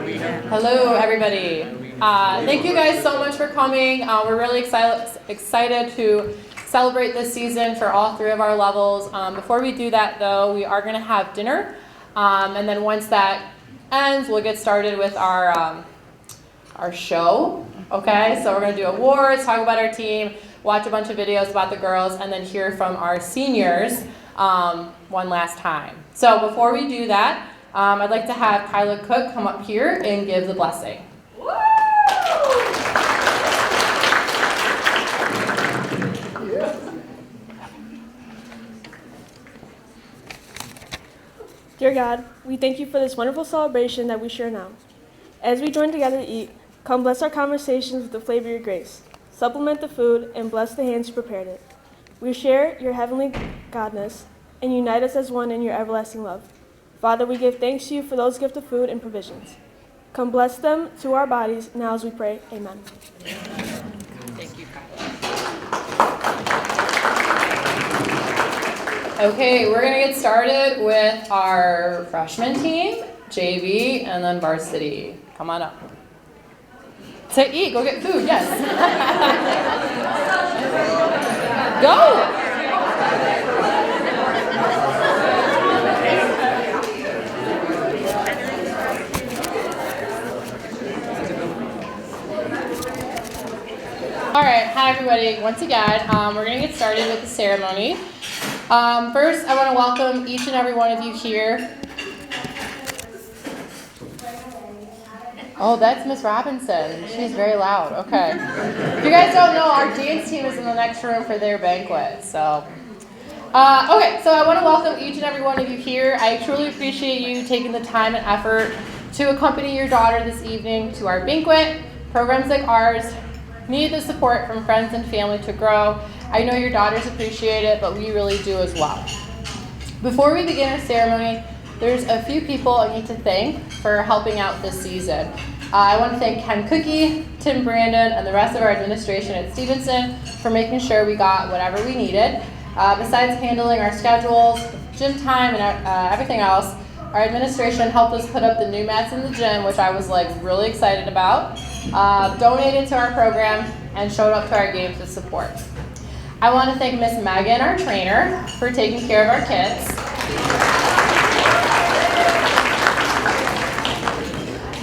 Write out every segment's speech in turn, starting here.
Hello, everybody. Thank you guys so much for coming. We're really excited to celebrate this season for all three of our levels. Before we do that, though, we are going to have dinner. And then once that ends, we'll get started with our show. Okay, so we're going to do awards, talk about our team, watch a bunch of videos about the girls, and then hear from our seniors one last time. So before we do that, I'd like to have Kyla Cook come up here and give the blessing. Woo! Dear God, we thank you for this wonderful celebration that we share now. As we join together to eat, come bless our conversations with the flavor of your grace. Supplement the food and bless the hands who prepared it. We share your heavenly godness and unite us as one in your everlasting love. Father, we give thanks to you for those gifts of food and provisions. Come bless them to our bodies now as we pray. Amen. Thank you, Kyla. Okay, we're going to get started with our freshman team, JV, and then varsity. Come on up. To eat, go get food, yes. Go! All right, hi everybody. Once again, we're going to get started with the ceremony. First, I want to welcome each and every one of you here. Oh, that's Miss Robinson. She's very loud. Okay. If you guys don't know, our dance team is in the next room for their banquet. So, okay, so I want to welcome each and every one of you here. I truly appreciate you taking the time and effort to accompany your daughter this evening to our banquet. Programs like ours need the support from friends and family to grow. I know your daughters appreciate it, but we really do as well. Before we begin our ceremony, there's a few people I need to thank for helping out this season. I want to thank Ken Cookie, Tim Brandon, and the rest of our administration at Stevenson for making sure we got whatever we needed. Besides handling our schedules, gym time, and everything else, our administration helped us put up the new mats in the gym, which I was really excited about, donated to our program, and showed up to our games with support. I want to thank Miss Megan, our trainer, for taking care of our kids.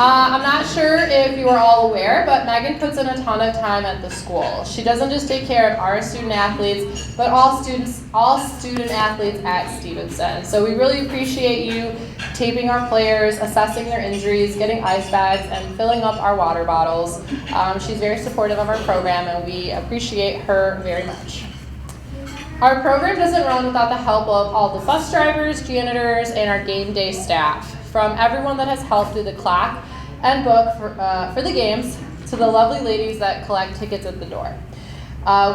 I'm not sure if you are all aware, but Megan puts in a ton of time at the school. She doesn't just take care of our student athletes, but all student athletes at Stevenson. So we really appreciate you taping our players, assessing their injuries, getting ice bags, and filling up our water bottles. She's very supportive of our program, and we appreciate her very much. Our program doesn't run without the help of all the bus drivers, janitors, and our game day staff. From everyone that has helped do the clock and book for the games to the lovely ladies that collect tickets at the door.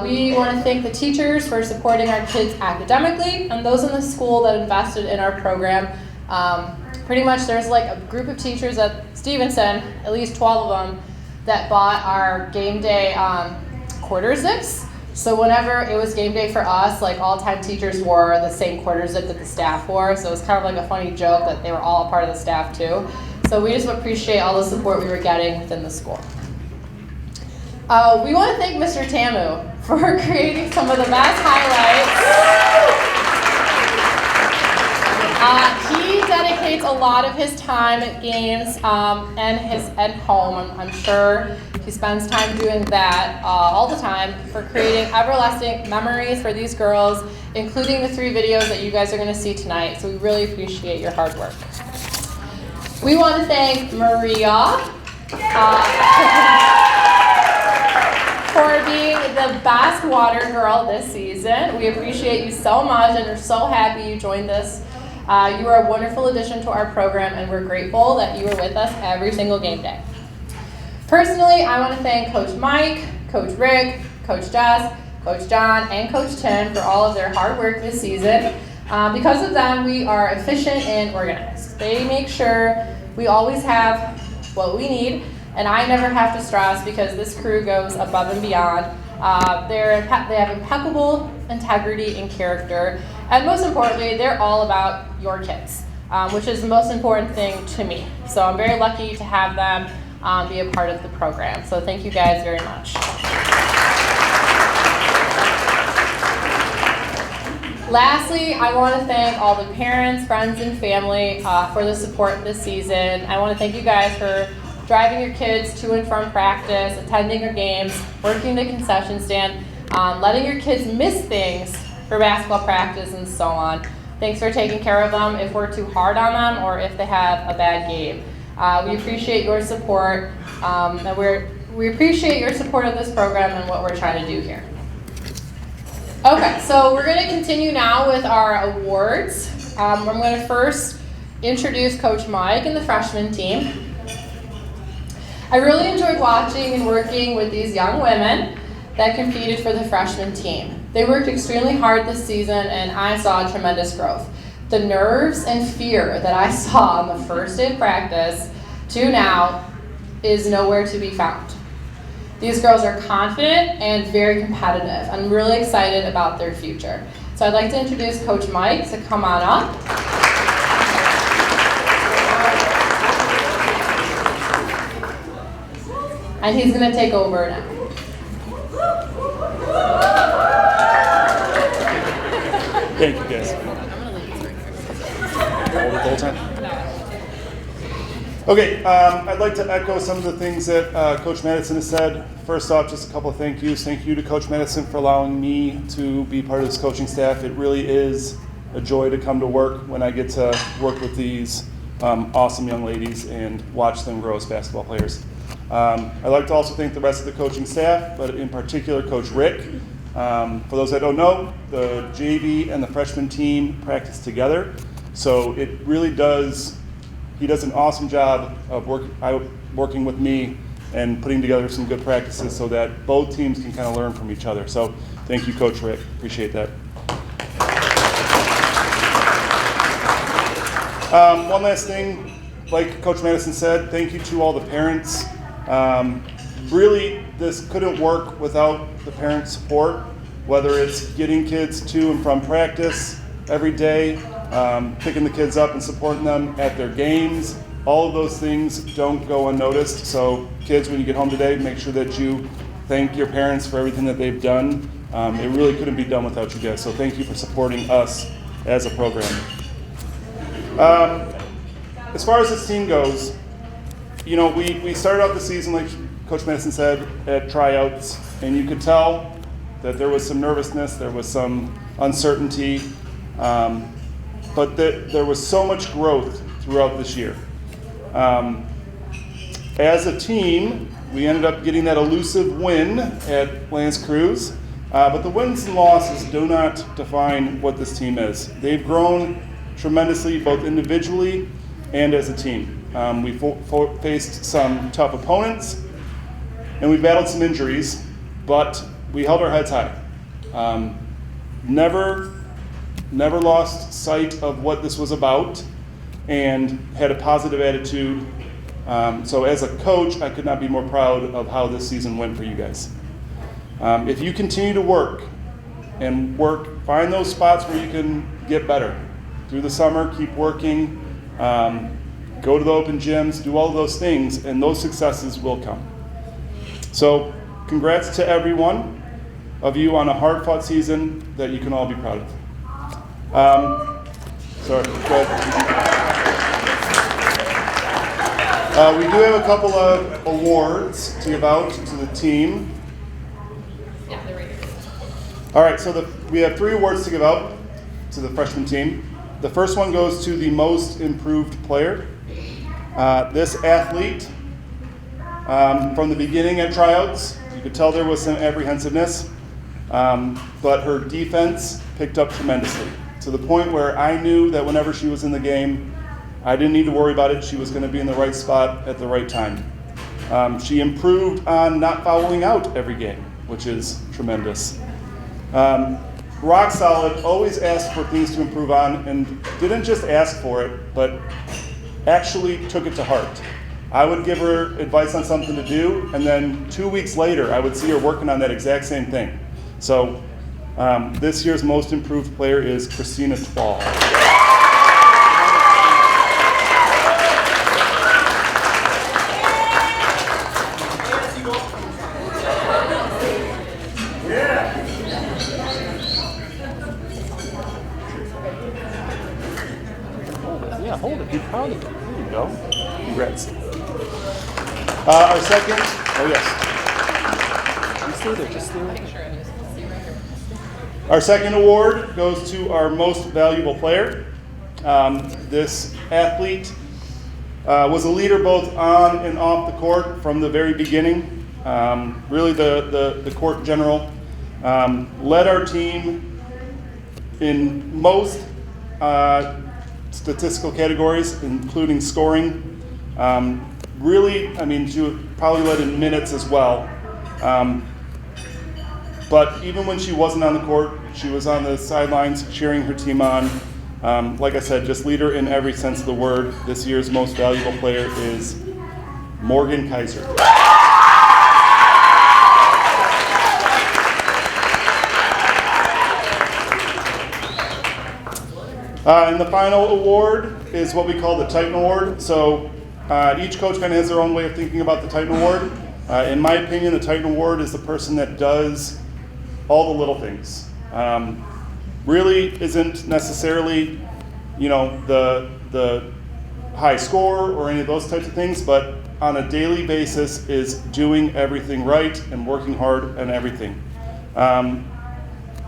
We want to thank the teachers for supporting our kids academically and those in the school that invested in our program. Pretty much there's a group of teachers at Stevenson, at least 12 of them, that bought our game day quarter zips. So whenever it was game day for us, all 10 teachers wore the same quarter zip that the staff wore. So it was kind of a funny joke that they were all a part of the staff too. So we just appreciate all the support we were getting within the school. We want to thank Mr. Tamu for creating some of the best highlights. He dedicates a lot of his time at games and home. I'm sure he spends time doing that all the time for creating everlasting memories for these girls, including the 3 videos that you guys are going to see tonight. So we really appreciate your hard work. We want to thank Maria for being the best water girl this season. We appreciate you so much, and we're so happy you joined us. You are a wonderful addition to our program, and we're grateful that you are with us every single game day. Personally, I want to thank Coach Mike, Coach Rick, Coach Jess, Coach John, and Coach Tim for all of their hard work this season. Because of them, we are efficient and organized. They make sure we always have what we need, and I never have to stress because this crew goes above and beyond. They have impeccable integrity and character, and most importantly, they're all about your kids. which is the most important thing to me. So I'm very lucky to have them be a part of the program. So thank you guys very much. Lastly, I want to thank all the parents, friends, and family for the support this season. I want to thank you guys for driving your kids to and from practice, attending your games, working the concession stand, letting your kids miss things for basketball practice, and so on. Thanks for taking care of them if we're too hard on them or if they have a bad game. We appreciate your support, and we appreciate your support of this program and what we're trying to do here. Okay, so we're going to continue now with our awards. I'm going to first introduce Coach Mike and the freshman team. I really enjoyed watching and working with these young women that competed for the freshman team. They worked extremely hard this season, and I saw tremendous growth. The nerves and fear that I saw on the first day of practice to now is nowhere to be found. These girls are confident and very competitive. I'm really excited about their future. So I'd like to introduce Coach Mike to come on up. And he's going to take over now. Thank you, guys. Hold it the whole time? Okay, I'd like to echo some of the things that Coach Madison has said. First off, just a couple of thank yous. Thank you to Coach Madison for allowing me to be part of this coaching staff. It really is a joy to come to work when I get to work with these awesome young ladies and watch them grow as basketball players. I'd like to also thank the rest of the coaching staff, but in particular Coach Rick. For those that don't know, the JV and the freshman team practice together. So it really does, he does an awesome job of working with me and putting together some good practices so that both teams can kind of learn from each other. So thank you, Coach Rick. Appreciate that. One last thing, like Coach Madison said, thank you to all the parents. Really, this couldn't work without the parent support, whether it's getting kids to and from practice every day, picking the kids up and supporting them at their games. All of those things don't go unnoticed. So kids, when you get home today, make sure that you thank your parents for everything that they've done. It really couldn't be done without you guys. So thank you for supporting us as a program. As far as this team goes, you know, we started out the season, like Coach Madison said, at tryouts, and you could tell that there was some nervousness, there was some uncertainty, but that there was so much growth throughout this year. As a team, we ended up getting that elusive win at Lance Cruz, but the wins and losses do not define what this team is. They've grown tremendously, both individually and as a team. We faced some tough opponents, and we battled some injuries, but we held our heads high. Never lost sight of what this was about, and had a positive attitude. So as a coach, I could not be more proud of how this season went for you guys. If you continue to work, find those spots where you can get better. Through the summer, keep working, go to the open gyms, do all of those things, and those successes will come. So congrats to every one of you on a hard-fought season that you can all be proud of. Sorry, go ahead. We do have a couple of awards to give out to the team. Yeah, they're right here. All right, so we have 3 awards to give out to the freshman team. The first one goes to the most improved player. This athlete, from the beginning at tryouts, you could tell there was some apprehensiveness, but her defense picked up tremendously, to the point where I knew that whenever she was in the game, I didn't need to worry about it. She was going to be in the right spot at the right time. She improved on not fouling out every game, which is tremendous. Rock solid, always asked for things to improve on, and didn't just ask for it, but actually took it to heart. I would give her advice on something to do, and then 2 weeks later, I would see her working on that exact same thing. So this year's most improved player is Christina Twall. Yeah, hold it. Be proud of it. There you go. Congrats. Our second, oh yes. You stay there, just stay right there. Our second award goes to our most valuable player. This athlete was a leader both on and off the court from the very beginning. Really the court general. Led our team in most statistical categories, including scoring. Really, I mean, she probably led in minutes as well. But even when she wasn't on the court, she was on the sidelines cheering her team on. Like I said, just leader in every sense of the word. This year's most valuable player is Morgan Kaiser. And the final award is what we call the Titan Award. So each coach kind of has their own way of thinking about the Titan Award. In my opinion, the Titan Award is the person that does all the little things. Really isn't necessarily, you know, the high score or any of those types of things, but on a daily basis is doing everything right and working hard on everything.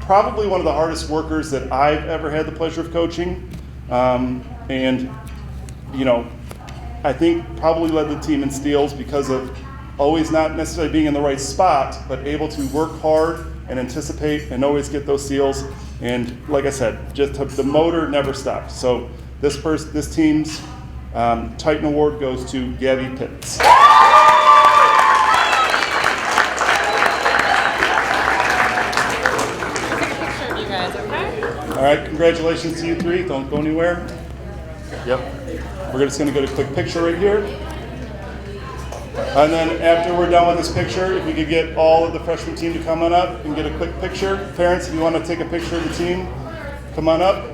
Probably one of the hardest workers that I've ever had the pleasure of coaching. And, you know, I think probably led the team in steals because of always not necessarily being in the right spot, but able to work hard and anticipate and always get those steals. And like I said, just the motor never stopped. So this team's Titan Award goes to Gabby Pitts. All right, congratulations to you three. Don't go anywhere. Yep. We're just going to get a quick picture right here. And then after we're done with this picture, if we could get all of the freshman team to come on up and get a quick picture. Parents, if you want to take a picture of the team, come on up.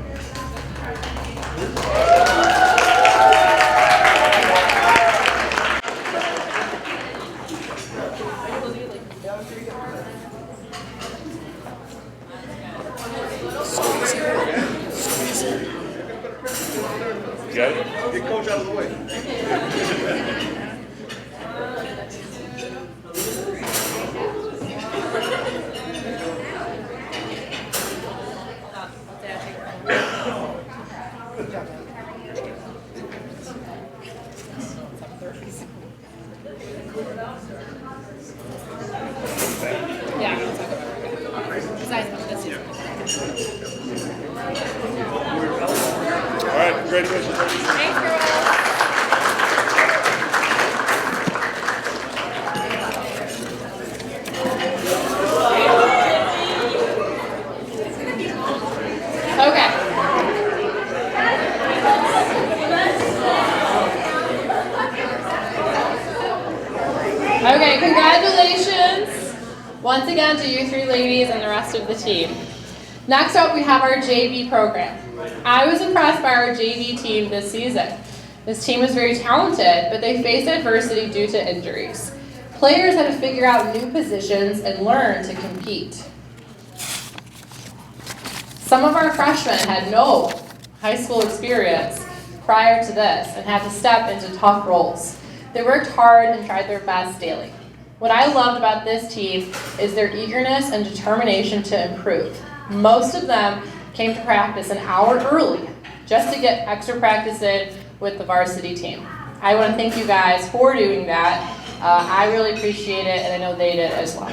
Got it? Get coach out of the way. All right, congratulations. Thanks, girls. Okay. Okay, congratulations once again to you three ladies and the rest of the team. Next up, we have our JV program. I was impressed by our JV team this season. This team was very talented, but they faced adversity due to injuries. Players had to figure out new positions and learn to compete. Some of our freshmen had no high school experience prior to this and had to step into tough roles. They worked hard and tried their best daily. What I loved about this team is their eagerness and determination to improve. Most of them came to practice an hour early just to get extra practice in with the varsity team. I want to thank you guys for doing that. I really appreciate it, and I know they did as well.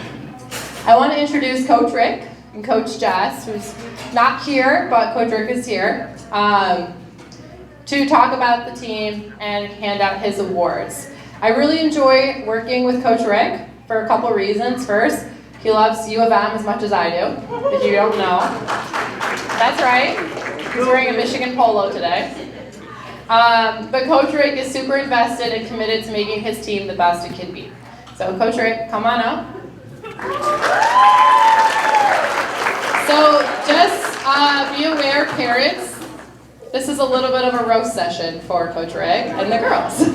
I want to introduce Coach Rick and Coach Jess, who's not here, but Coach Rick is here, to talk about the team and hand out his awards. I really enjoy working with Coach Rick for a couple reasons. First, he loves U of M as much as I do, if you don't know. That's right. He's wearing a Michigan polo today. But Coach Rick is super invested and committed to making his team the best it can be. So Coach Rick, come on up. So just be aware, parents, this is a little bit of a roast session for Coach Rick and the girls.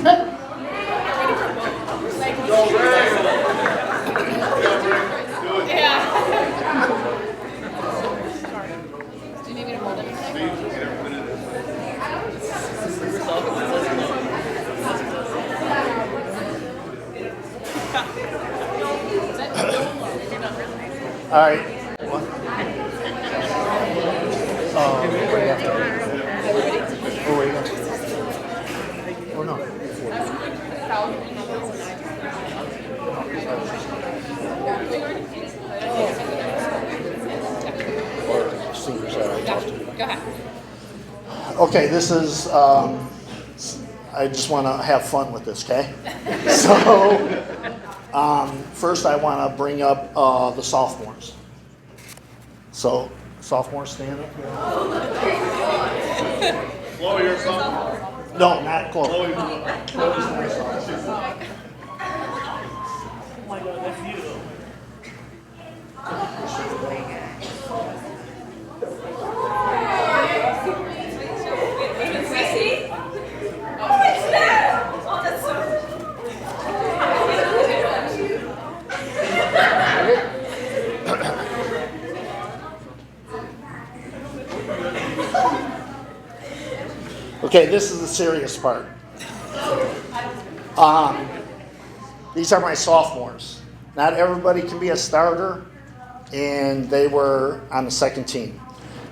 Right after. Oh, wait. Oh, no. Go ahead. Okay, this is, I just want to have fun with this, okay? So, first I want to bring up the sophomores. So, sophomores, stand up here. Chloe, you're sophomore. No, not Chloe. Chloe. Chloe's my sophomore. Okay, this is the serious part. These are my sophomores. Not everybody can be a starter, and they were on the second team.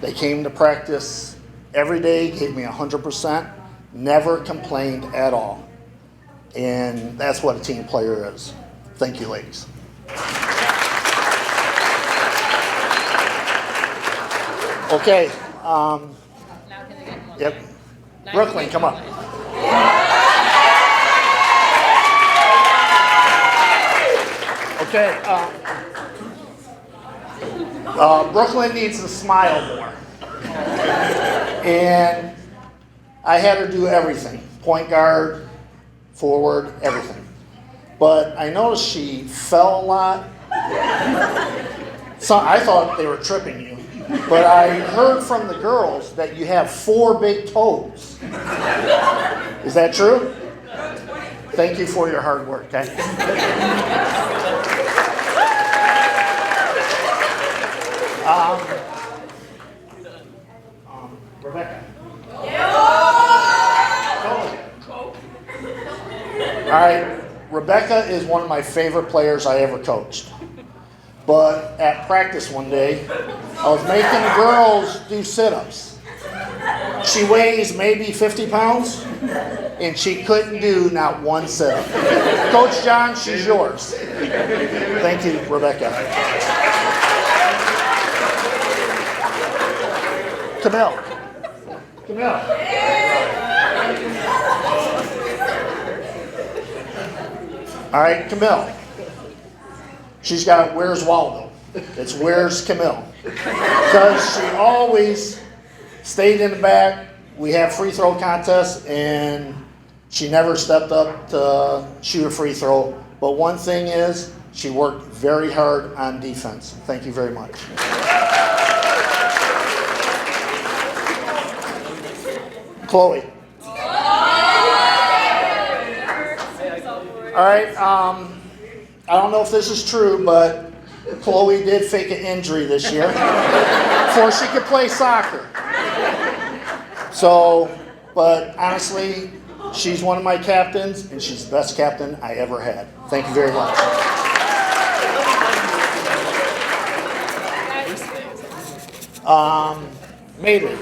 They came to practice every day, gave me 100%, never complained at all. And that's what a team player is. Thank you, ladies. Okay. Yep. Brooklyn, come up. Okay. Brooklyn needs to smile more. And I had her do everything. Point guard, forward, everything. But I noticed she fell a lot. So I thought they were tripping you. But I heard from the girls that you have 4 big toes. Is that true? Thank you for your hard work. Okay? Rebecca. All right. Rebecca is one of my favorite players I ever coached. But at practice one day, I was making the girls do sit-ups. She weighs maybe 50 pounds, and she couldn't do not one sit-up. Coach John, she's yours. Thank you, Rebecca. Camille. All right, Camille. She's got Where's Waldo. It's Where's Camille. Because she always stayed in the back. We have free throw contests, and she never stepped up to shoot a free throw. But one thing is, she worked very hard on defense. Thank you very much. Chloe. All right. I don't know if this is true, but Chloe did fake an injury this year before she could play soccer. So, but honestly, she's one of my captains, and she's the best captain I ever had. Thank you very much. Maiden.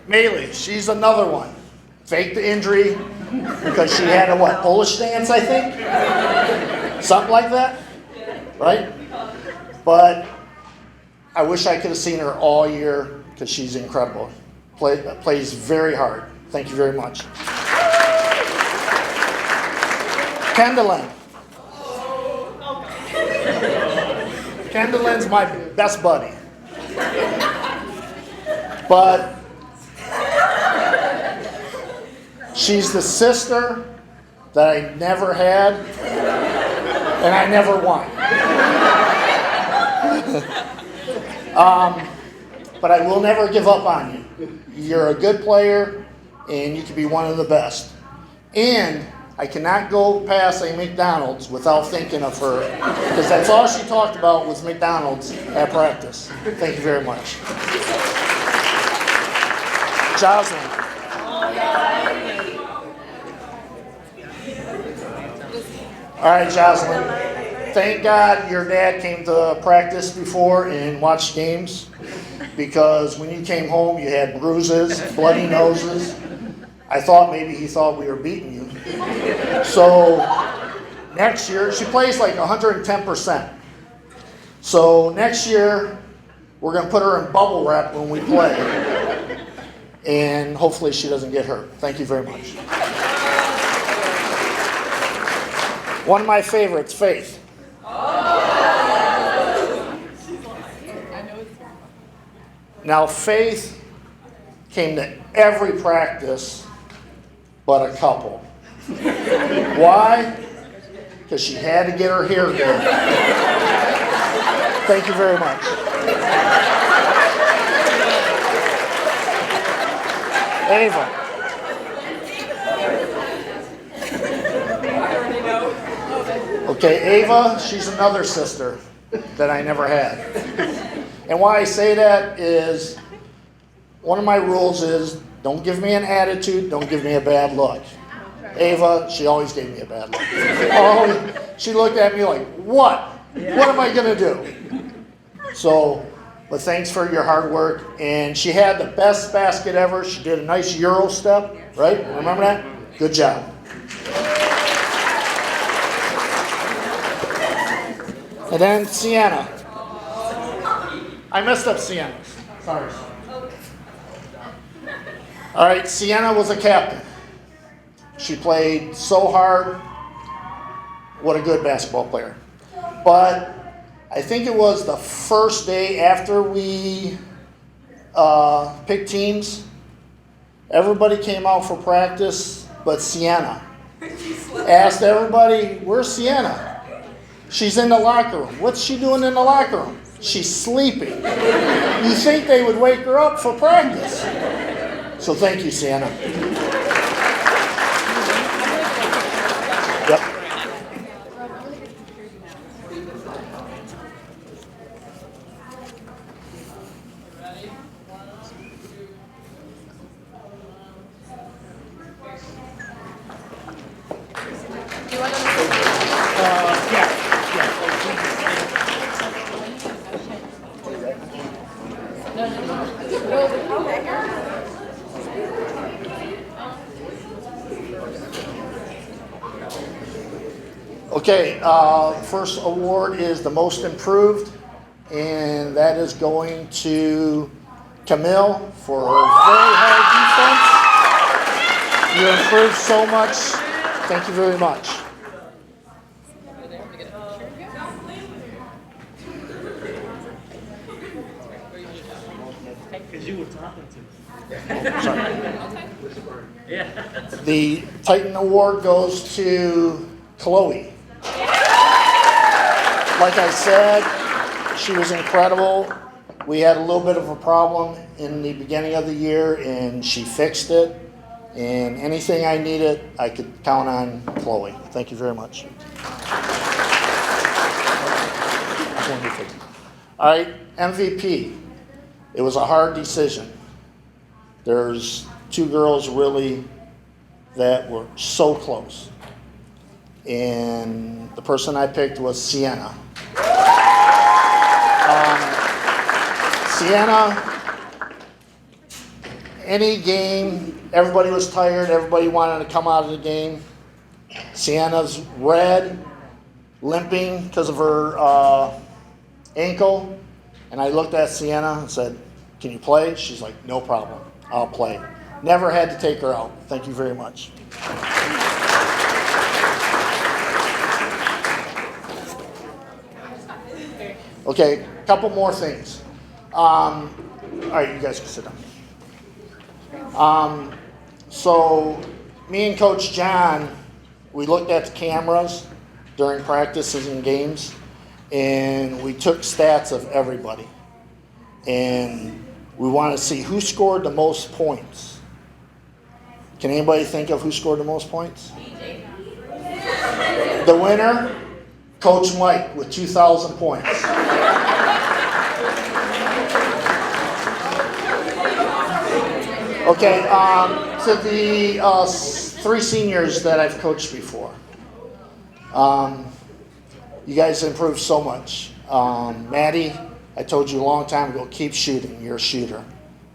Maylee, she's another one. Faked the injury because she had a what, Polish dance, I think? Something like that, right? But I wish I could have seen her all year because she's incredible. Plays very hard. Thank you very much. Kendallin. Kendallin's my best buddy. But she's the sister that I never had, and I never won. But I will never give up on you. You're a good player, and you can be one of the best. And I cannot go past a McDonald's without thinking of her, because that's all she talked about was McDonald's at practice. Thank you very much. Jocelyn. All right, Jocelyn. Thank God your dad came to practice before and watched games, because when you came home you had bruises, bloody noses. I thought maybe he thought we were beating you. So next year, she plays like 110%. So next year, we're going to put her in bubble wrap when we play. And hopefully she doesn't get hurt. Thank you very much. One of my favorites, Faith. Now, Faith came to every practice but a couple. Why? Because she had to get her hair done. Thank you very much. Ava. Okay, Ava, she's another sister that I never had. And why I say that is, one of my rules is, don't give me an attitude, don't give me a bad look. Ava, she always gave me a bad look. She looked at me like, what? What am I going to do? So, but thanks for your hard work. And she had the best basket ever. She did a nice Euro step, right? Remember that? Good job. And then Sienna. I messed up Sienna. Sorry. All right, Sienna was a captain. She played so hard. What a good basketball player. But I think it was the first day after we picked teams, everybody came out for practice, but Sienna. Asked everybody, where's Sienna? She's in the locker room. What's she doing in the locker room? She's sleeping. You think they would wake her up for practice. So thank you, Sienna. Yep. Okay, first award is the most improved, and that is going to Camille for her very hard defense. You improved so much. Thank you very much. Because you were talking to me. Sorry. The Titan Award goes to Chloe. Like I said, she was incredible. We had a little bit of a problem in the beginning of the year, and she fixed it. And anything I needed, I could count on Chloe. Thank you very much. All right, MVP. It was a hard decision. There's two girls really that were so close. And the person I picked was Sienna. Sienna, any game, everybody was tired, everybody wanted to come out of the game. Sienna's red, limping because of her ankle. And I looked at Sienna and said, can you play? She's like, no problem, I'll play. Never had to take her out. Thank you very much. Okay, a couple more things. All right, you guys can sit down. So me and Coach John, we looked at the cameras during practices and games, and we took stats of everybody. And we want to see who scored the most points. Can anybody think of who scored the most points? The winner, Coach Mike with 2,000 points. Okay, to the three seniors that I've coached before. You guys improved so much. Maddie, I told you a long time ago, keep shooting. You're a shooter.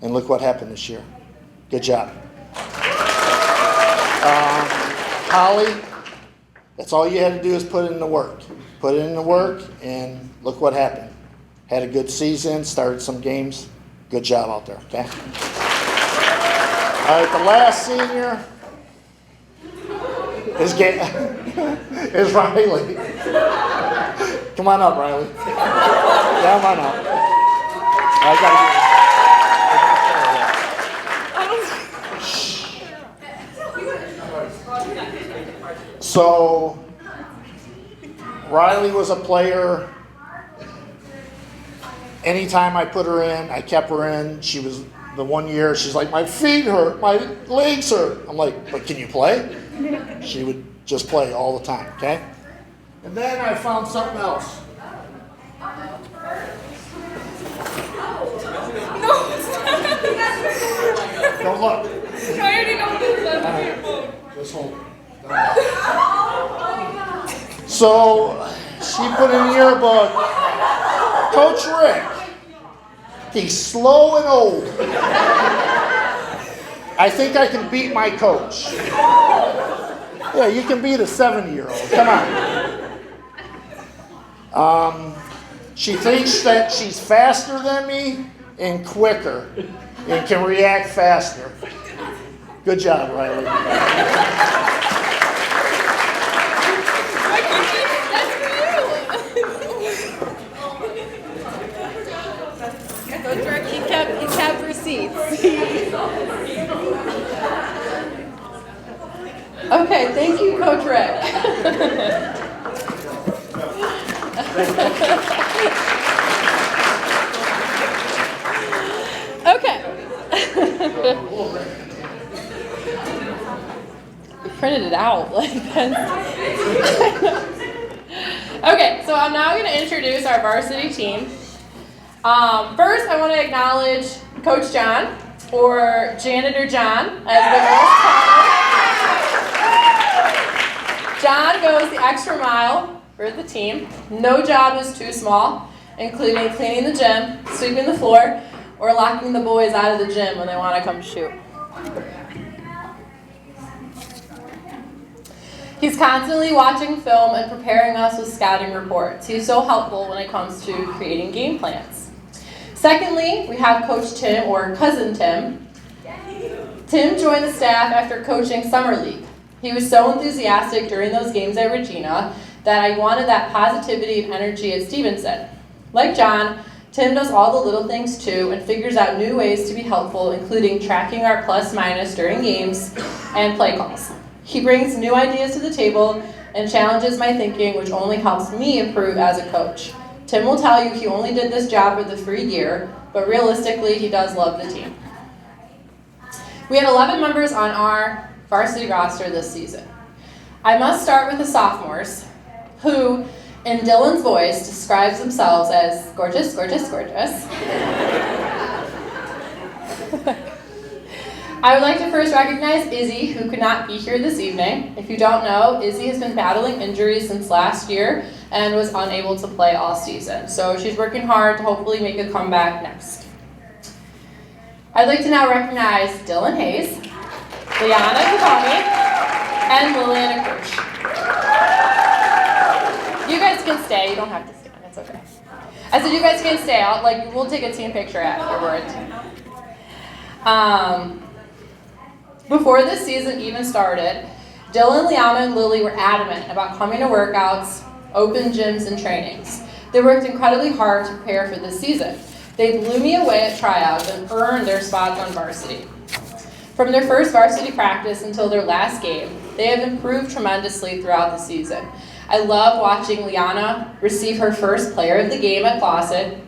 And look what happened this year. Good job. Holly, that's all you had to do is put in the work. Put in the work, and look what happened. Had a good season, started some games. Good job out there, okay? All right, the last senior is Riley. Come on up, Riley. Come on up. I gotta So, Riley was a player. Anytime I put her in, I kept her in. She was the one year, she's like, my feet hurt, my legs hurt. I'm like, but can you play? She would just play all the time, okay? And then I found something else. Don't look. I already know what it is. Just hold it. So, she put in the yearbook, Coach Rick, he's slow and old. I think I can beat my coach. Yeah, you can beat a 70-year-old. Come on. She thinks that she's faster than me and quicker and can react faster. Good job, Riley. Coach Rick, he kept receipts. Okay, thank you, Coach Rick. Okay. We printed it out like that. Okay, so I'm now going to introduce our varsity team. First, I want to acknowledge Coach John, or Janitor John, as the most common. John goes the extra mile for the team. No job is too small, including cleaning the gym, sweeping the floor, or locking the boys out of the gym when they want to come shoot. He's constantly watching film and preparing us with scouting reports. He's so helpful when it comes to creating game plans. Secondly, we have Coach Tim, or Cousin Tim. Tim joined the staff after coaching Summer League. He was so enthusiastic during those games at Regina that I wanted that positivity and energy at Stevenson. Like John, Tim does all the little things too and figures out new ways to be helpful, including tracking our plus-minus during games and play calls. He brings new ideas to the table and challenges my thinking, which only helps me improve as a coach. Tim will tell you he only did this job for the free year, but realistically, he does love the team. We had 11 members on our varsity roster this season. I must start with the sophomores, who, in Dylan's voice, describes themselves as gorgeous, gorgeous, gorgeous. I would like to first recognize Izzy, who could not be here this evening. If you don't know, Izzy has been battling injuries since last year and was unable to play all season. So she's working hard to hopefully make a comeback next. I'd like to now recognize Dylan Hayes, Liana Kavami, and Liliana Kirsch. You guys can stay. You don't have to stand. It's okay. I said you guys can stay. We'll take a team picture afterwards. Before this season even started, Dylan, Liana, and Lily were adamant about coming to workouts, open gyms, and trainings. They worked incredibly hard to prepare for this season. They blew me away at tryouts and earned their spots on varsity. From their first varsity practice until their last game, they have improved tremendously throughout the season. I love watching Liana receive her first player of the game at Fawcett.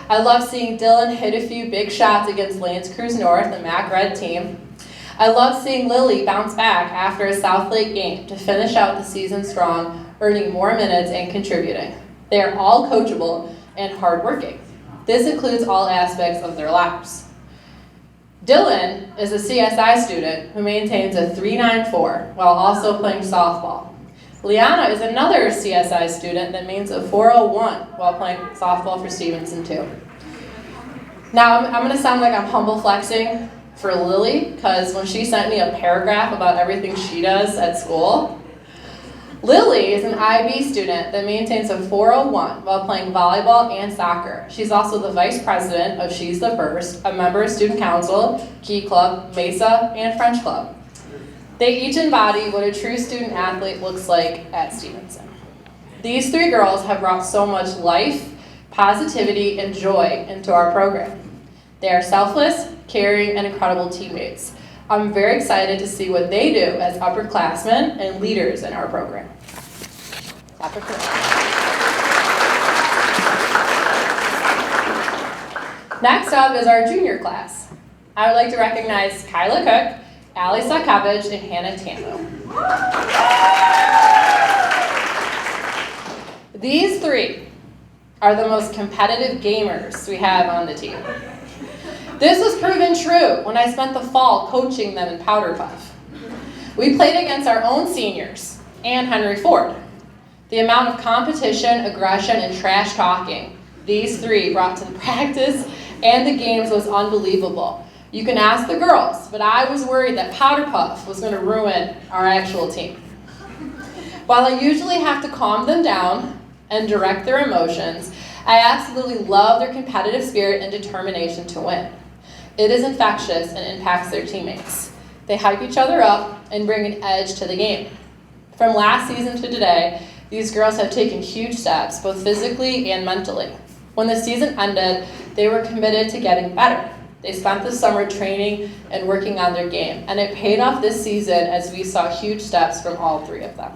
I love seeing Dylan hit a few big shots against Lance Cruz North, the MAC Red team. I love seeing Lily bounce back after a South Lake game to finish out the season strong, earning more minutes and contributing. They are all coachable and hardworking. This includes all aspects of their lives. Dylan is a CSI student who maintains a 3.94 while also playing softball. Liana is another CSI student that means a 401 while playing softball for Stevenson too. Now I'm going to sound like I'm humble flexing for Lily, because when she sent me a paragraph about everything she does at school, Lily is an IB student that maintains a 401 while playing volleyball and soccer. She's also the vice president of She's the First, a member of Student Council, Key Club, Mesa, and French Club. They each embody what a true student athlete looks like at Stevenson. These three girls have brought so much life, positivity, and joy into our program. They are selfless, caring, and incredible teammates. I'm very excited to see what they do as upperclassmen and leaders in our program. Next up is our junior class. I would like to recognize Kyla Cook, Allie Sakavich, and Hannah Tamu. These three are the most competitive gamers we have on the team. This was proven true when I spent the fall coaching them in Powder Puff. We played against our own seniors and Henry Ford. The amount of competition, aggression, and trash talking these three brought to the practice and the games was unbelievable. You can ask the girls, but I was worried that Powder Puff was going to ruin our actual team. While I usually have to calm them down and direct their emotions, I absolutely love their competitive spirit and determination to win. It is infectious and impacts their teammates. They hype each other up and bring an edge to the game. From last season to today, these girls have taken huge steps, both physically and mentally. When the season ended, they were committed to getting better. They spent the summer training and working on their game, and it paid off this season as we saw huge steps from all three of them.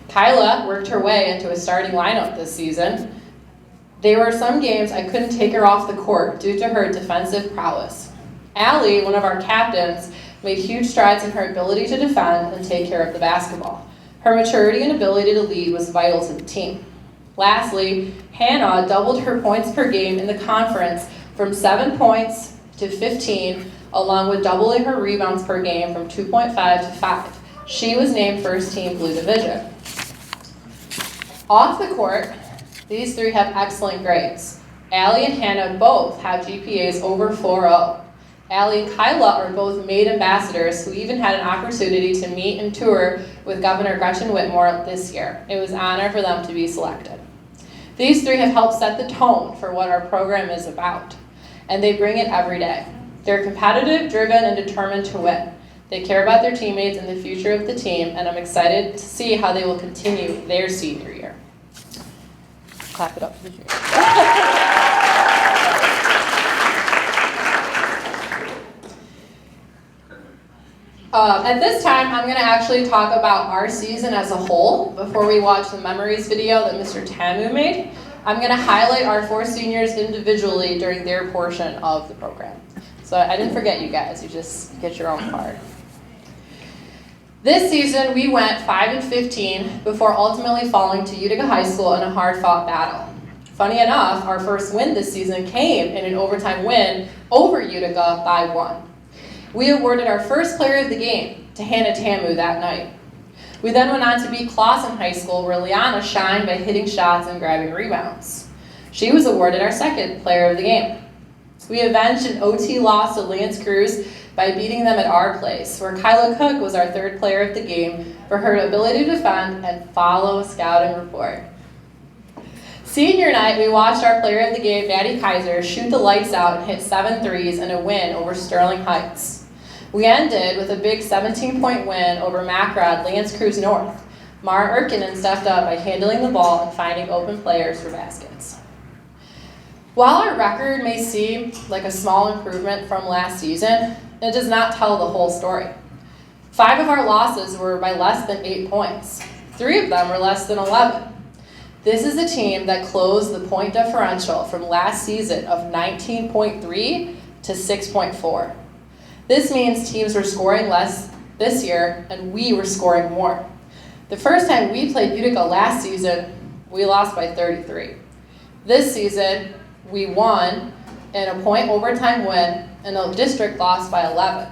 Kyla worked her way into a starting lineup this season. There were some games I couldn't take her off the court due to her defensive prowess. Allie, one of our captains, made huge strides in her ability to defend and take care of the basketball. Her maturity and ability to lead was vital to the team. Lastly, Hannah doubled her points per game in the conference from 7 points to 15, along with doubling her rebounds per game from 2.5 to 5. She was named First Team Blue Division. Off the court, these three have excellent grades. Allie and Hannah both have GPAs over 4.0. Allie and Kyla are both Maid ambassadors who even had an opportunity to meet and tour with Governor Gretchen Whitmer this year. It was an honor for them to be selected. These three have helped set the tone for what our program is about, and they bring it every day. They're competitive, driven, and determined to win. They care about their teammates and the future of the team, and I'm excited to see how they will continue their senior year. Clap it up for the juniors. At this time, I'm going to actually talk about our season as a whole before we watch the memories video that Mr. Tamu made. I'm going to highlight our four seniors individually during their portion of the program. So I didn't forget you guys, you just get your own part. This season, we went 5-15 before ultimately falling to Utica High School in a hard-fought battle. Funny enough, our first win this season came in an overtime win over Utica by 1. We awarded our first player of the game to Hannah Tamu that night. We then went on to beat Clawson High School, where Liana shined by hitting shots and grabbing rebounds. She was awarded our second player of the game. We avenged an OT loss to Lance Cruz by beating them at our place, where Kyla Cook was our third player of the game for her ability to defend and follow a scouting report. Senior night, we watched our player of the game, Maddie Kaiser, shoot the lights out and hit 7 threes in a win over Sterling Heights. We ended with a big 17-point win over Macrod, Lance Cruz North. Mara Erkinen stepped up by handling the ball and finding open players for baskets. While our record may seem like a small improvement from last season, it does not tell the whole story. 5 of our losses were by less than 8 points. 3 of them were less than 11. This is a team that closed the point differential from last season of 19.3 to 6.4. This means teams were scoring less this year and we were scoring more. The first time we played Utica last season, we lost by 33. This season, we won in a point overtime win and the district lost by 11.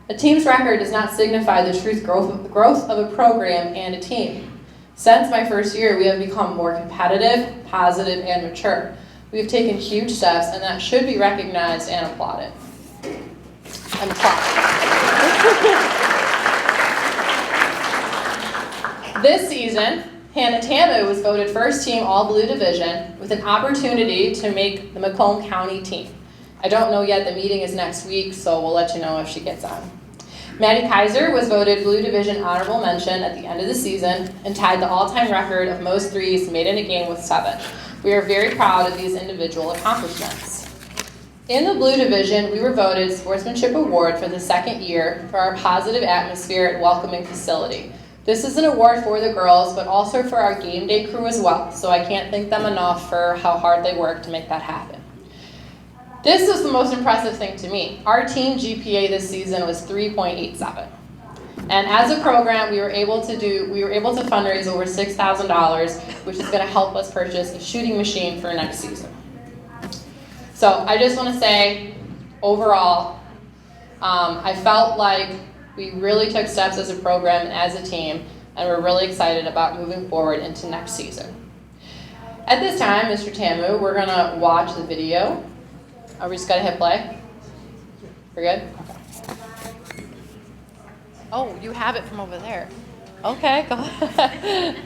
A team's record does not signify the true growth of a program and a team. Since my first year, we have become more competitive, positive, and mature. We have taken huge steps, and that should be recognized and applauded. This season, Hannah Tamu was voted first team All-Blue Division with an opportunity to make the Macomb County team. I don't know yet, the meeting is next week, so we'll let you know if she gets on. Maddie Kaiser was voted Blue Division Honorable Mention at the end of the season and tied the all-time record of most threes made in a game with 7. We are very proud of these individual accomplishments. In the Blue Division, we were voted Sportsmanship Award for the second year for our positive atmosphere and welcoming facility. This is an award for the girls, but also for our game day crew as well, so I can't thank them enough for how hard they work to make that happen. This was the most impressive thing to me. Our team GPA this season was 3.87. And as a program, we were able to fundraise over $6,000, which is going to help us purchase a shooting machine for next season. So I just want to say, overall, I felt like we really took steps as a program and as a team, and we're really excited about moving forward into next season. At this time, Mr. Tamu, we're going to watch the video. Are we just going to hit play? We're good? Okay. Oh, you have it from over there. Okay, go ahead.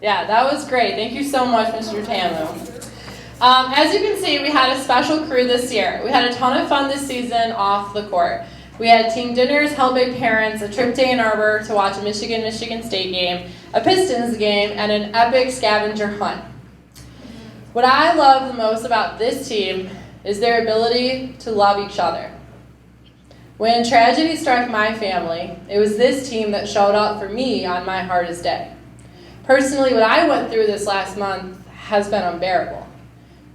Yeah, that was great. Thank you so much, Mr. Tamu. As you can see, we had a special crew this year. We had a ton of fun this season off the court. We had team dinners held by parents, a trip to Ann Arbor to watch a Michigan State game, a Pistons game, and an epic scavenger hunt. What I love the most about this team is their ability to love each other. When tragedy struck my family, it was this team that showed up for me on my hardest day. Personally, what I went through this last month has been unbearable.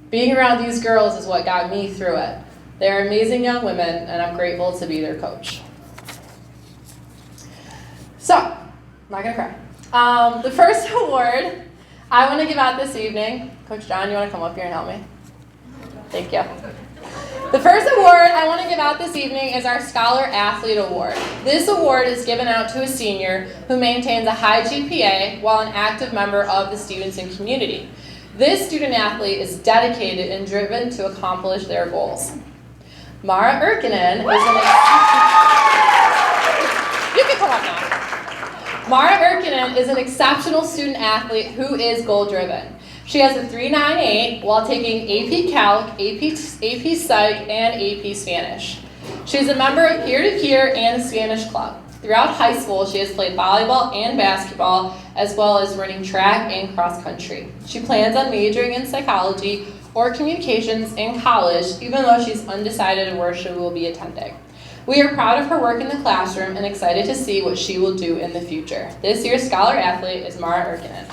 Being around these girls is what got me through it. They're amazing young women, and I'm grateful to be their coach. So, I'm not gonna cry. The first award I want to give out this evening, Coach John, you want to come up here and help me? Thank you. The first award I want to give out this evening is our Scholar Athlete Award. This award is given out to a senior who maintains a high GPA while an active member of the Stevenson community. This student athlete is dedicated and driven to accomplish their goals. Mara Erkinen is an You can come up now. Mara Erkinen is an exceptional student athlete who is goal-driven. She has a 3.98 while taking AP Calc, AP Psych, and AP Spanish. She's a member of Peer-to-Peer and the Spanish Club. Throughout high school, she has played volleyball and basketball, as well as running track and cross country. She plans on majoring in psychology or communications in college, even though she's undecided on where she will be attending. We are proud of her work in the classroom and excited to see what she will do in the future. This year's Scholar Athlete is Mara Erkinen.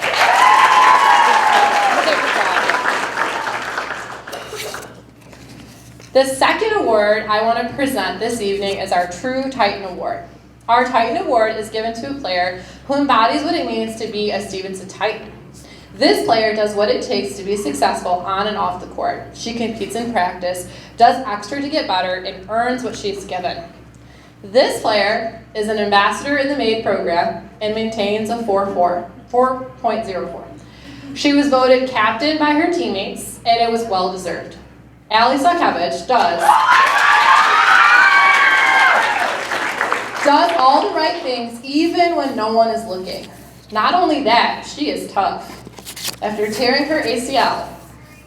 The second award I want to present this evening is our True Titan Award. Our Titan Award is given to a player who embodies what it means to be a Stevenson Titan. This player does what it takes to be successful on and off the court. She competes in practice, does extra to get better, and earns what she's given. This player is an ambassador in the MAID program and maintains a 4.04. She was voted captain by her teammates, and it was well-deserved. Ali Sakevich does all the right things even when no one is looking. Not only that, she is tough. After tearing her ACL,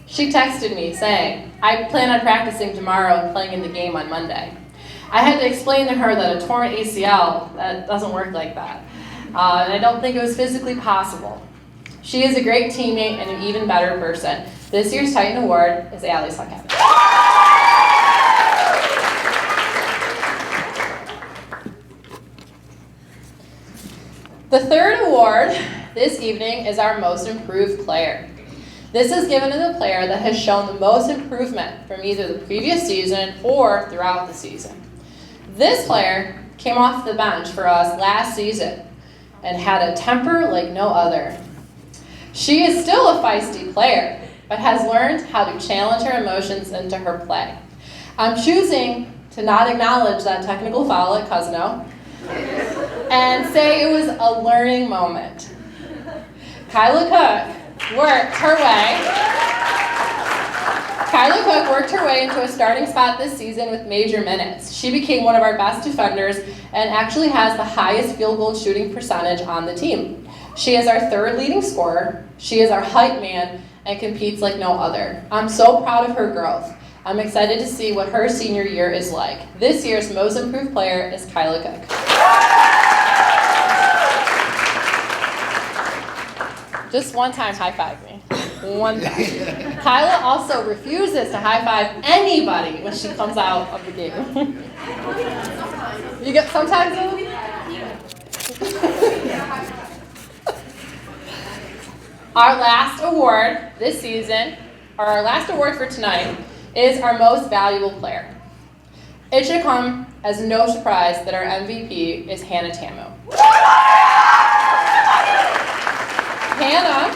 she texted me saying, "I plan on practicing tomorrow and playing in the game on Monday." I had to explain to her that a torn ACL, that doesn't work like that. And I don't think it was physically possible. She is a great teammate and an even better person. This year's Titan Award is Ali Sakevich. The third award this evening is our Most Improved Player. This is given to the player that has shown the most improvement from either the previous season or throughout the season. This player came off the bench for us last season and had a temper like no other. She is still a feisty player, but has learned how to challenge her emotions into her play. I'm choosing to not acknowledge that technical foul at Cousino and say it was a learning moment. Kyla Cook worked her way into a starting spot this season with major minutes. She became one of our best defenders and actually has the highest field goal shooting percentage on the team. She is our third leading scorer. She is our hype man and competes like no other. I'm so proud of her growth. I'm excited to see what her senior year is like. This year's Most Improved Player is Kyla Cook. Just one time, high five me. One time. Kyla also refuses to high five anybody when she comes out of the game. You get sometimes. Our last award this season, or our last award for tonight, is our Most Valuable Player. It should come as no surprise that our MVP is Hannah Tamu. Hannah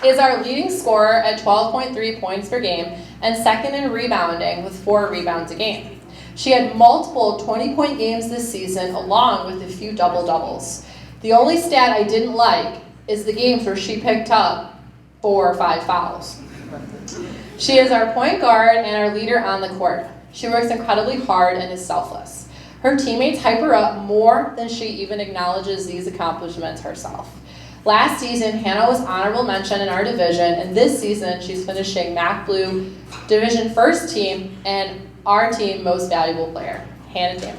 is our leading scorer at 12.3 points per game and second in rebounding with 4 rebounds a game. She had multiple 20-point games this season along with a few double-doubles. The only stat I didn't like is the games where she picked up 4 or 5 fouls. She is our point guard and our leader on the court. She works incredibly hard and is selfless. Her teammates hype her up more than she even acknowledges these accomplishments herself. Last season, Hannah was honorable mention in our division, and this season she's finishing MAC Blue Division First Team and our team Most Valuable Player. Hannah Damon.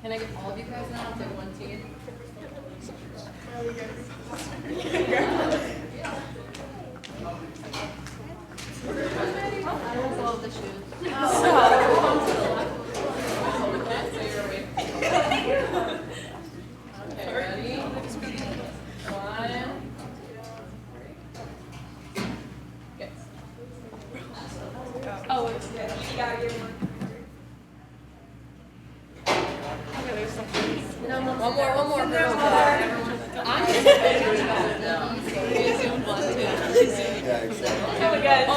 Can I get all of you guys now? I'll take one team. Okay, ready? One. Yes. Oh, you gotta get one. One more. Oh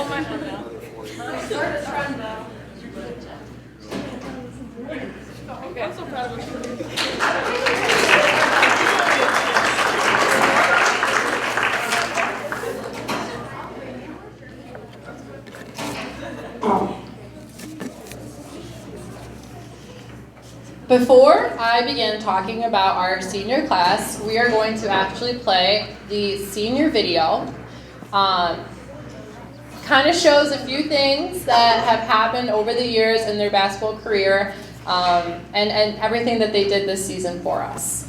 my God. Okay, I'm so proud of you. Before I begin talking about our senior class, we are going to actually play the senior video. Kind of shows a few things that have happened over the years in their basketball career, and everything that they did this season for us.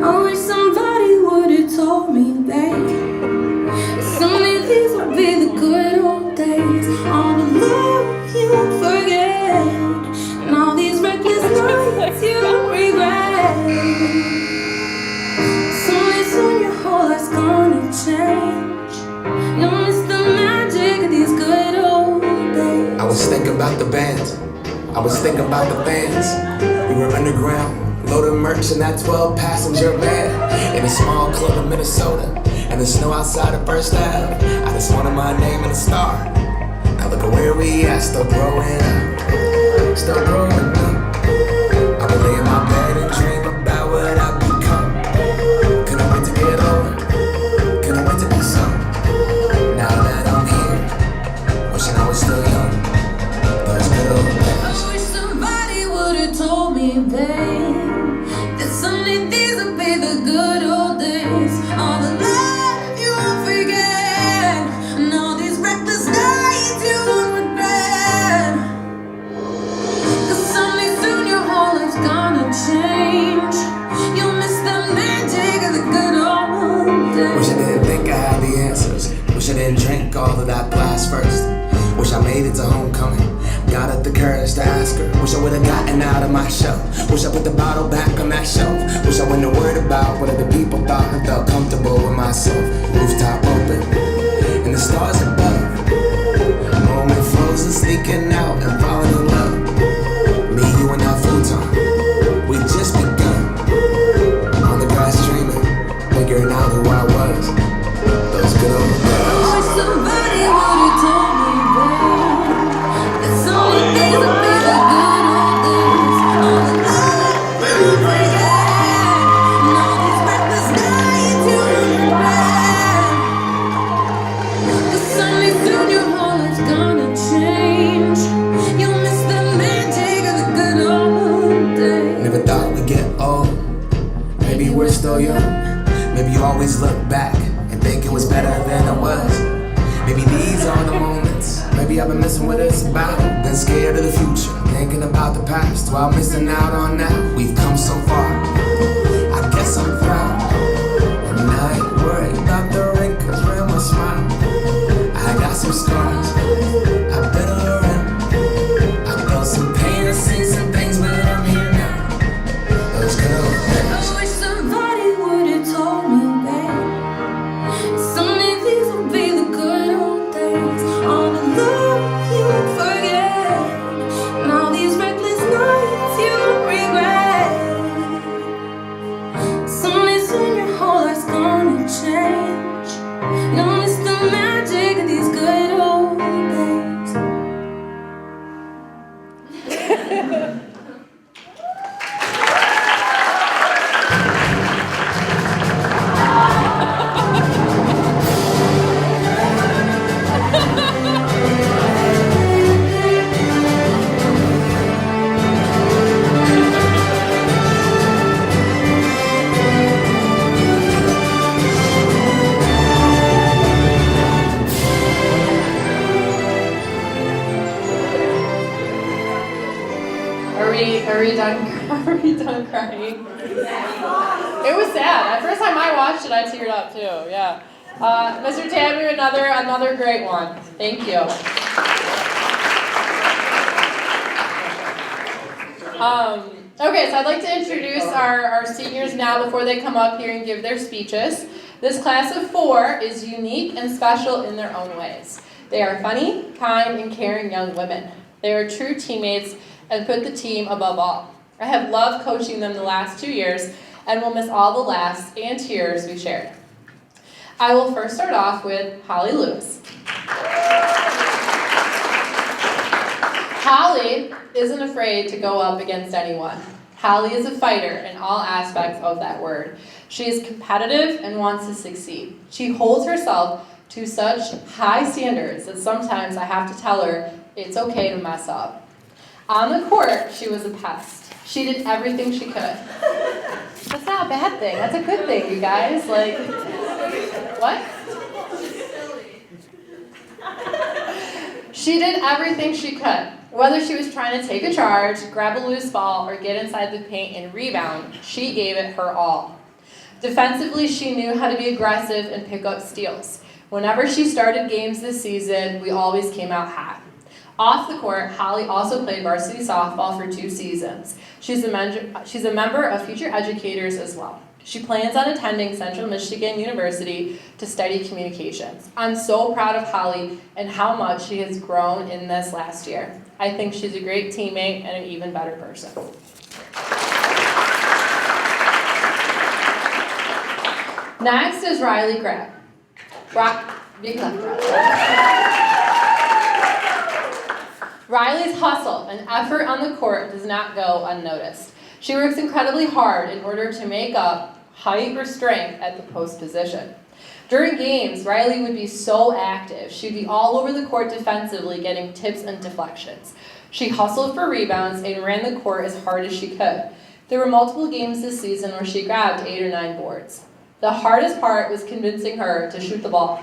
I wish somebody would've told me, babe, that someday these would be the good old days. All the love you forget, and all these reckless nights you regret. Soon your whole life's gonna change. You'll miss the magic of these good old days. I was thinking about the bands. I was thinking about the bands. We were underground. Loaded merch in that 12-passenger van in a small club in Minnesota, and the snow outside of First Ave. I just wanted my name and a star. Now look at where we at, still growing up, still growing up. I would lay in my bed and dream about what I've become. Couldn't wait to get older, couldn't wait to be some. Now that I'm here, wishing I was still young. Those good old days. I wish somebody would've told me, babe, that someday these would be the good old days. All the love you won't forget, and all these reckless nights you won't regret. 'Cause someday soon your whole life's gonna change. You'll miss the magic of the good old days. Wish I didn't think I had the answers. Wish I didn't drink all of that glass first. Wish I made it to homecoming. Got up the courage to ask her. Wish I would've gotten out of my shell. Wish I put the bottle back on that shelf. Wish I wouldn't have worried about what other people thought and felt comfortable with myself. Rooftop open and the stars above. Moment frozen, sneaking out and falling in love. Me, you, and that futon. We just begun. On the grass dreaming, figuring out who I was. Those good old days. I wish somebody would've told me, babe, that someday these would be the good old days. All the love you forget, and all these reckless nights you regret. 'Cause someday soon your whole life's gonna change. You'll miss the magic of the good old days. Never thought we'd get old. Maybe we're still young. Maybe you always look back and think think it was better than it was. Maybe these are the moments. Maybe I've been missing what it's about. Been scared of the future, thinking about the past while missing out on now. We've come so far. I guess I'm proud. And I ain't worried about the wrinkles around my smile. I got some scars. I've been around. I felt some pain and seen some things, but I'm here now. Those good old days. I wish somebody would've told me, babe. Someday these will be the good old days. All the love you forget, and all these reckless nights you regret. Someday soon your whole life's gonna change. You'll miss the magic of these good old days. Are we done? Are we done crying? It was sad. The first time I watched it, I teared up too. Yeah. Mr. Tammy, another great one. Thank you. Okay, so I'd like to introduce our seniors now before they come up here and give their speeches. This class of 4 is unique and special in their own ways. They are funny, kind, and caring young women. They are true teammates and put the team above all. I have loved coaching them the last 2 years and will miss all the laughs and tears we shared. I will first start off with Holly Lewis. Holly isn't afraid to go up against anyone. Holly is a fighter in all aspects of that word. She is competitive and wants to succeed. She holds herself to such high standards that sometimes I have to tell her it's okay to mess up. On the court, she was a pest. She did everything she could. That's not a bad thing. That's a good thing, you guys. Like, what? She did everything she could. Whether she was trying to take a charge, grab a loose ball, or get inside the paint and rebound, she gave it her all. Defensively, she knew how to be aggressive and pick up steals. Whenever she started games this season, we always came out hot. Off the court, Holly also played varsity softball for 2 seasons. She's a member of Future Educators as well. She plans on attending Central Michigan University to study communications. I'm so proud of Holly and how much she has grown in this last year. I think she's a great teammate and an even better person. Next is Riley Grab. Big left, Riley. Riley's hustle and effort on the court does not go unnoticed. She works incredibly hard in order to make up height or strength at the post position. During games, Riley would be so active. She'd be all over the court defensively, getting tips and deflections. She hustled for rebounds and ran the court as hard as she could. There were multiple games this season where she grabbed 8 or 9 boards. The hardest part was convincing her to shoot the ball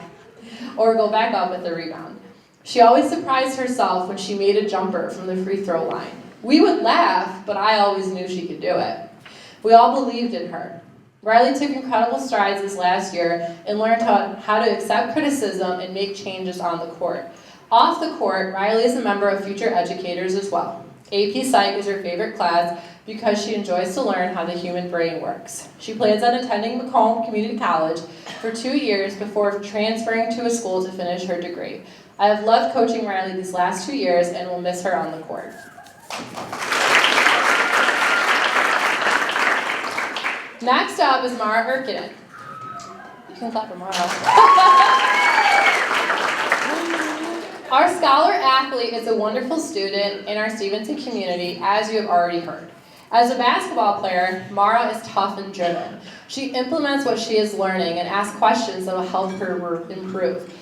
or go back up with the rebound. She always surprised herself when she made a jumper from the free throw line. We would laugh, but I always knew she could do it. We all believed in her. Riley took incredible strides this last year and learned how to accept criticism and make changes on the court. Off the court, Riley is a member of Future Educators as well. AP Psych is her favorite class because she enjoys to learn how the human brain works. She plans on attending Macomb Community College for 2 years before transferring to a school to finish her degree. I have loved coaching Riley these last 2 years and will miss her on the court. Next up is Mara Erkinen. You can clap for Mara. Our scholar athlete is a wonderful student in our Stevenson community, as you have already heard. As a basketball player, Mara is tough and driven. She implements what she is learning and asks questions that will help her improve.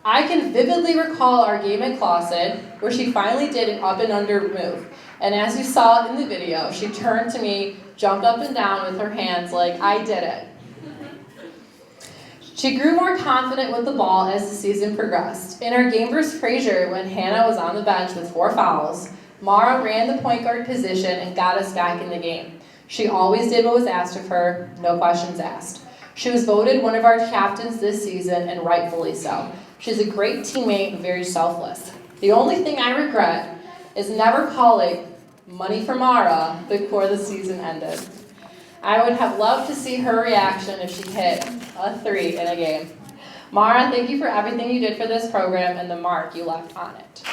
I can vividly recall our game at Clawson, where she finally did an up and under move. And as you saw in the video, she turned to me, jumped up and down with her hands like, I did it. She grew more confident with the ball as the season progressed. In her game versus Frazier, when Hannah was on the bench with 4 fouls, Mara ran the point guard position and got us back in the game. She always did what was asked of her, no questions asked. She was voted one of our captains this season, and rightfully so. She's a great teammate and very selfless. The only thing I regret is never calling money for Mara before the season ended. I would have loved to see her reaction if she hit a 3 in a game. Mara, thank you for everything you did for this program and the mark you left on it.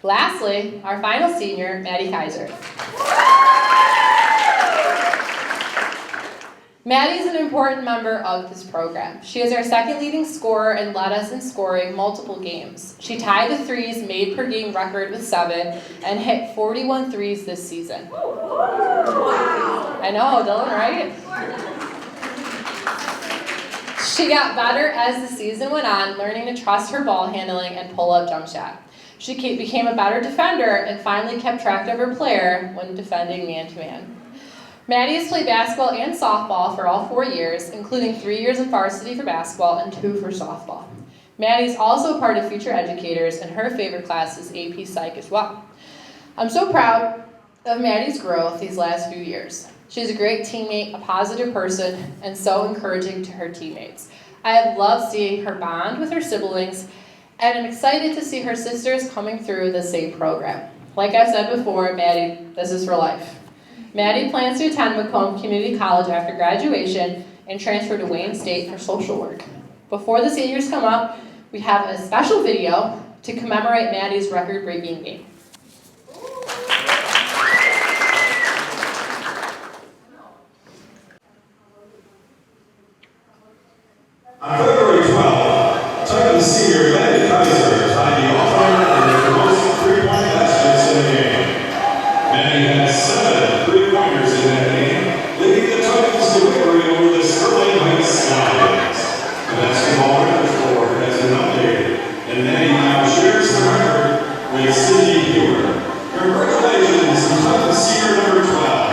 Lastly, our final senior, Maddie Kaiser. Maddie is an important member of this program. She is our second leading scorer and led us in scoring multiple games. She tied the threes made per game record with 7 and hit 41 threes this season. Wow. I know, Dylan, right? She got better as the season went on, learning to trust her ball handling and pull-up jump shot. She became a better defender and finally kept track of her player when defending man-to-man. Maddie has played basketball and softball for all 4 years, including 3 years in varsity for basketball and 2 for softball. Maddie is also part of Future Educators, and her favorite class is AP Psych as well. I'm so proud of Maddie's growth these last few years. She's a great teammate, a positive person, and so encouraging to her teammates. I have loved seeing her bond with her siblings, and I'm excited to see her sisters coming through the same program. Like I've said before, Maddie, this is for life. Maddie plans to attend Macomb Community College after graduation and transfer to Wayne State for social work. Before the seniors come up, we have a special video to commemorate Maddie's record-breaking game. On February 12th, Titan senior Maddie Kaiser tied the all-time record for most three-point baskets in the game. Maddie had 7 three-pointers in that game, leading the Titans to victory over the Sterling Heights Stallions. The basketball record score has been updated, and Maddie now shares the record with Sydney Hewer. Congratulations to Titan senior number 12.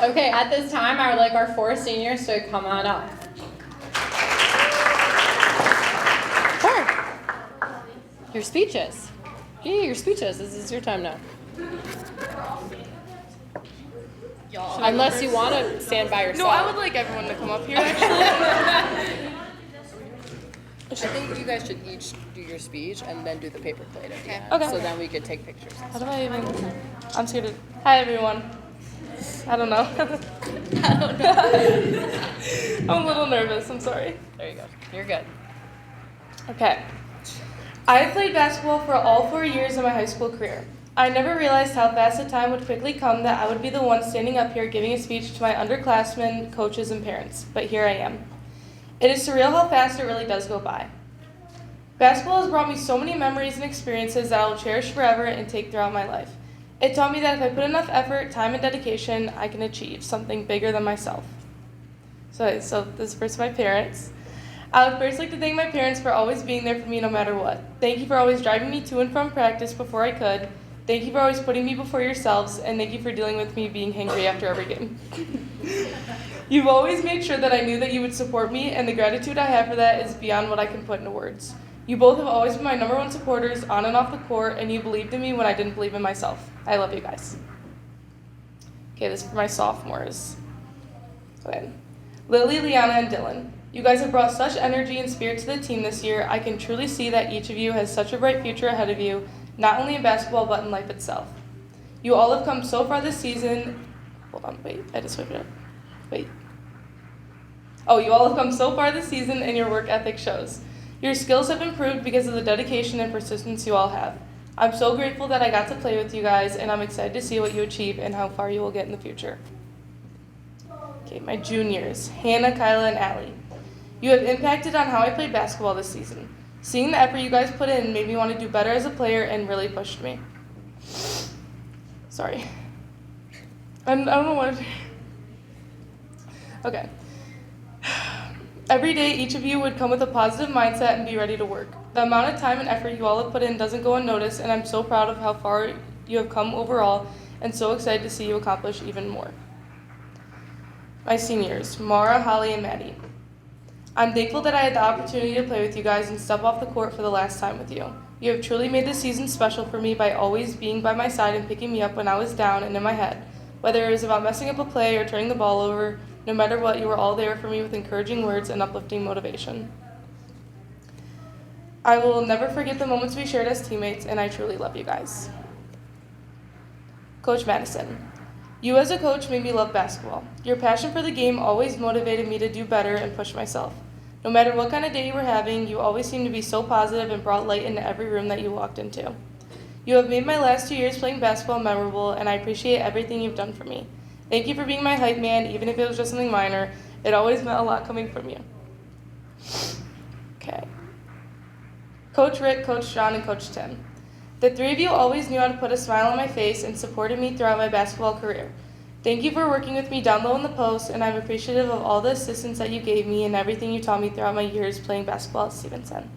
Okay, at this time, I would like our 4 seniors to come on up. Sure. Your speeches. Yeah, your speeches. This is your time now. Unless you want to stand by yourself. No, I would like everyone to come up here, actually. I think you guys should each do your speech and then do the paper plate at the end. Okay. So then we could take pictures. How do I even... I'm scared to... Hi, everyone. I don't know. I'm a little nervous. I'm sorry. There you go. You're good. Okay. I played basketball for all 4 years of my high school career. I never realized how fast the time would quickly come that I would be the one standing up here giving a speech to my underclassmen, coaches, and parents. But here I am. It is surreal how fast it really does go by. Basketball has brought me so many memories and experiences that I will cherish forever and take throughout my life. It taught me that if I put enough effort, time, and dedication, I can achieve something bigger than myself. So this is first my parents. I would first like to thank my parents for always being there for me no matter what. Thank you for always driving me to and from practice before I could. Thank you for always putting me before yourselves, and thank you for dealing with me being hangry after every game. You've always made sure that I knew that you would support me, and the gratitude I have for that is beyond what I can put into words. You both have always been my number one supporters on and off the court, and you believed in me when I didn't believe in myself. I love you guys. Okay, this is for my sophomores. Okay. Lily, Liana, and Dylan. You guys have brought such energy and spirit to the team this year. I can truly see that each of you has such a bright future ahead of you, not only in basketball, but in life itself. You all have come so far this season. Hold on, wait, I just swiped it up. Wait. Oh, you all have come so far this season, and your work ethic shows. Your skills have improved because of the dedication and persistence you all have. I'm so grateful that I got to play with you guys, and I'm excited to see what you achieve and how far you will get in the future. Okay, my juniors, Hannah, Kyla, and Allie. You have impacted on how I played basketball this season. Seeing the effort you guys put in made me want to do better as a player and really pushed me. Sorry. I don't know what... Okay. Every day, each of you would come with a positive mindset and be ready to work. The amount of time and effort you all have put in doesn't go unnoticed, and I'm so proud of how far you have come overall and so excited to see you accomplish even more. My seniors, Mara, Holly, and Maddie. I'm thankful that I had the opportunity to play with you guys and step off the court for the last time with you. You have truly made this season special for me by always being by my side and picking me up when I was down and in my head. Whether it was about messing up a play or turning the ball over, no matter what, you were all there for me with encouraging words and uplifting motivation. I will never forget the moments we shared as teammates, and I truly love you guys. Coach Madison. You as a coach made me love basketball. Your passion for the game always motivated me to do better and push myself. No matter what kind of day you were having, you always seemed to be so positive and brought light into every room that you walked into. You have made my last 2 years playing basketball memorable, and I appreciate everything you've done for me. Thank you for being my hype man, even if it was just something minor. It always meant a lot coming from you. Okay. Coach Rick, Coach John, and Coach Tim. The three of you always knew how to put a smile on my face and supported me throughout my basketball career. Thank you for working with me down low in the post, and I'm appreciative of all the assistance that you gave me and everything you taught me throughout my years playing basketball at Stevenson.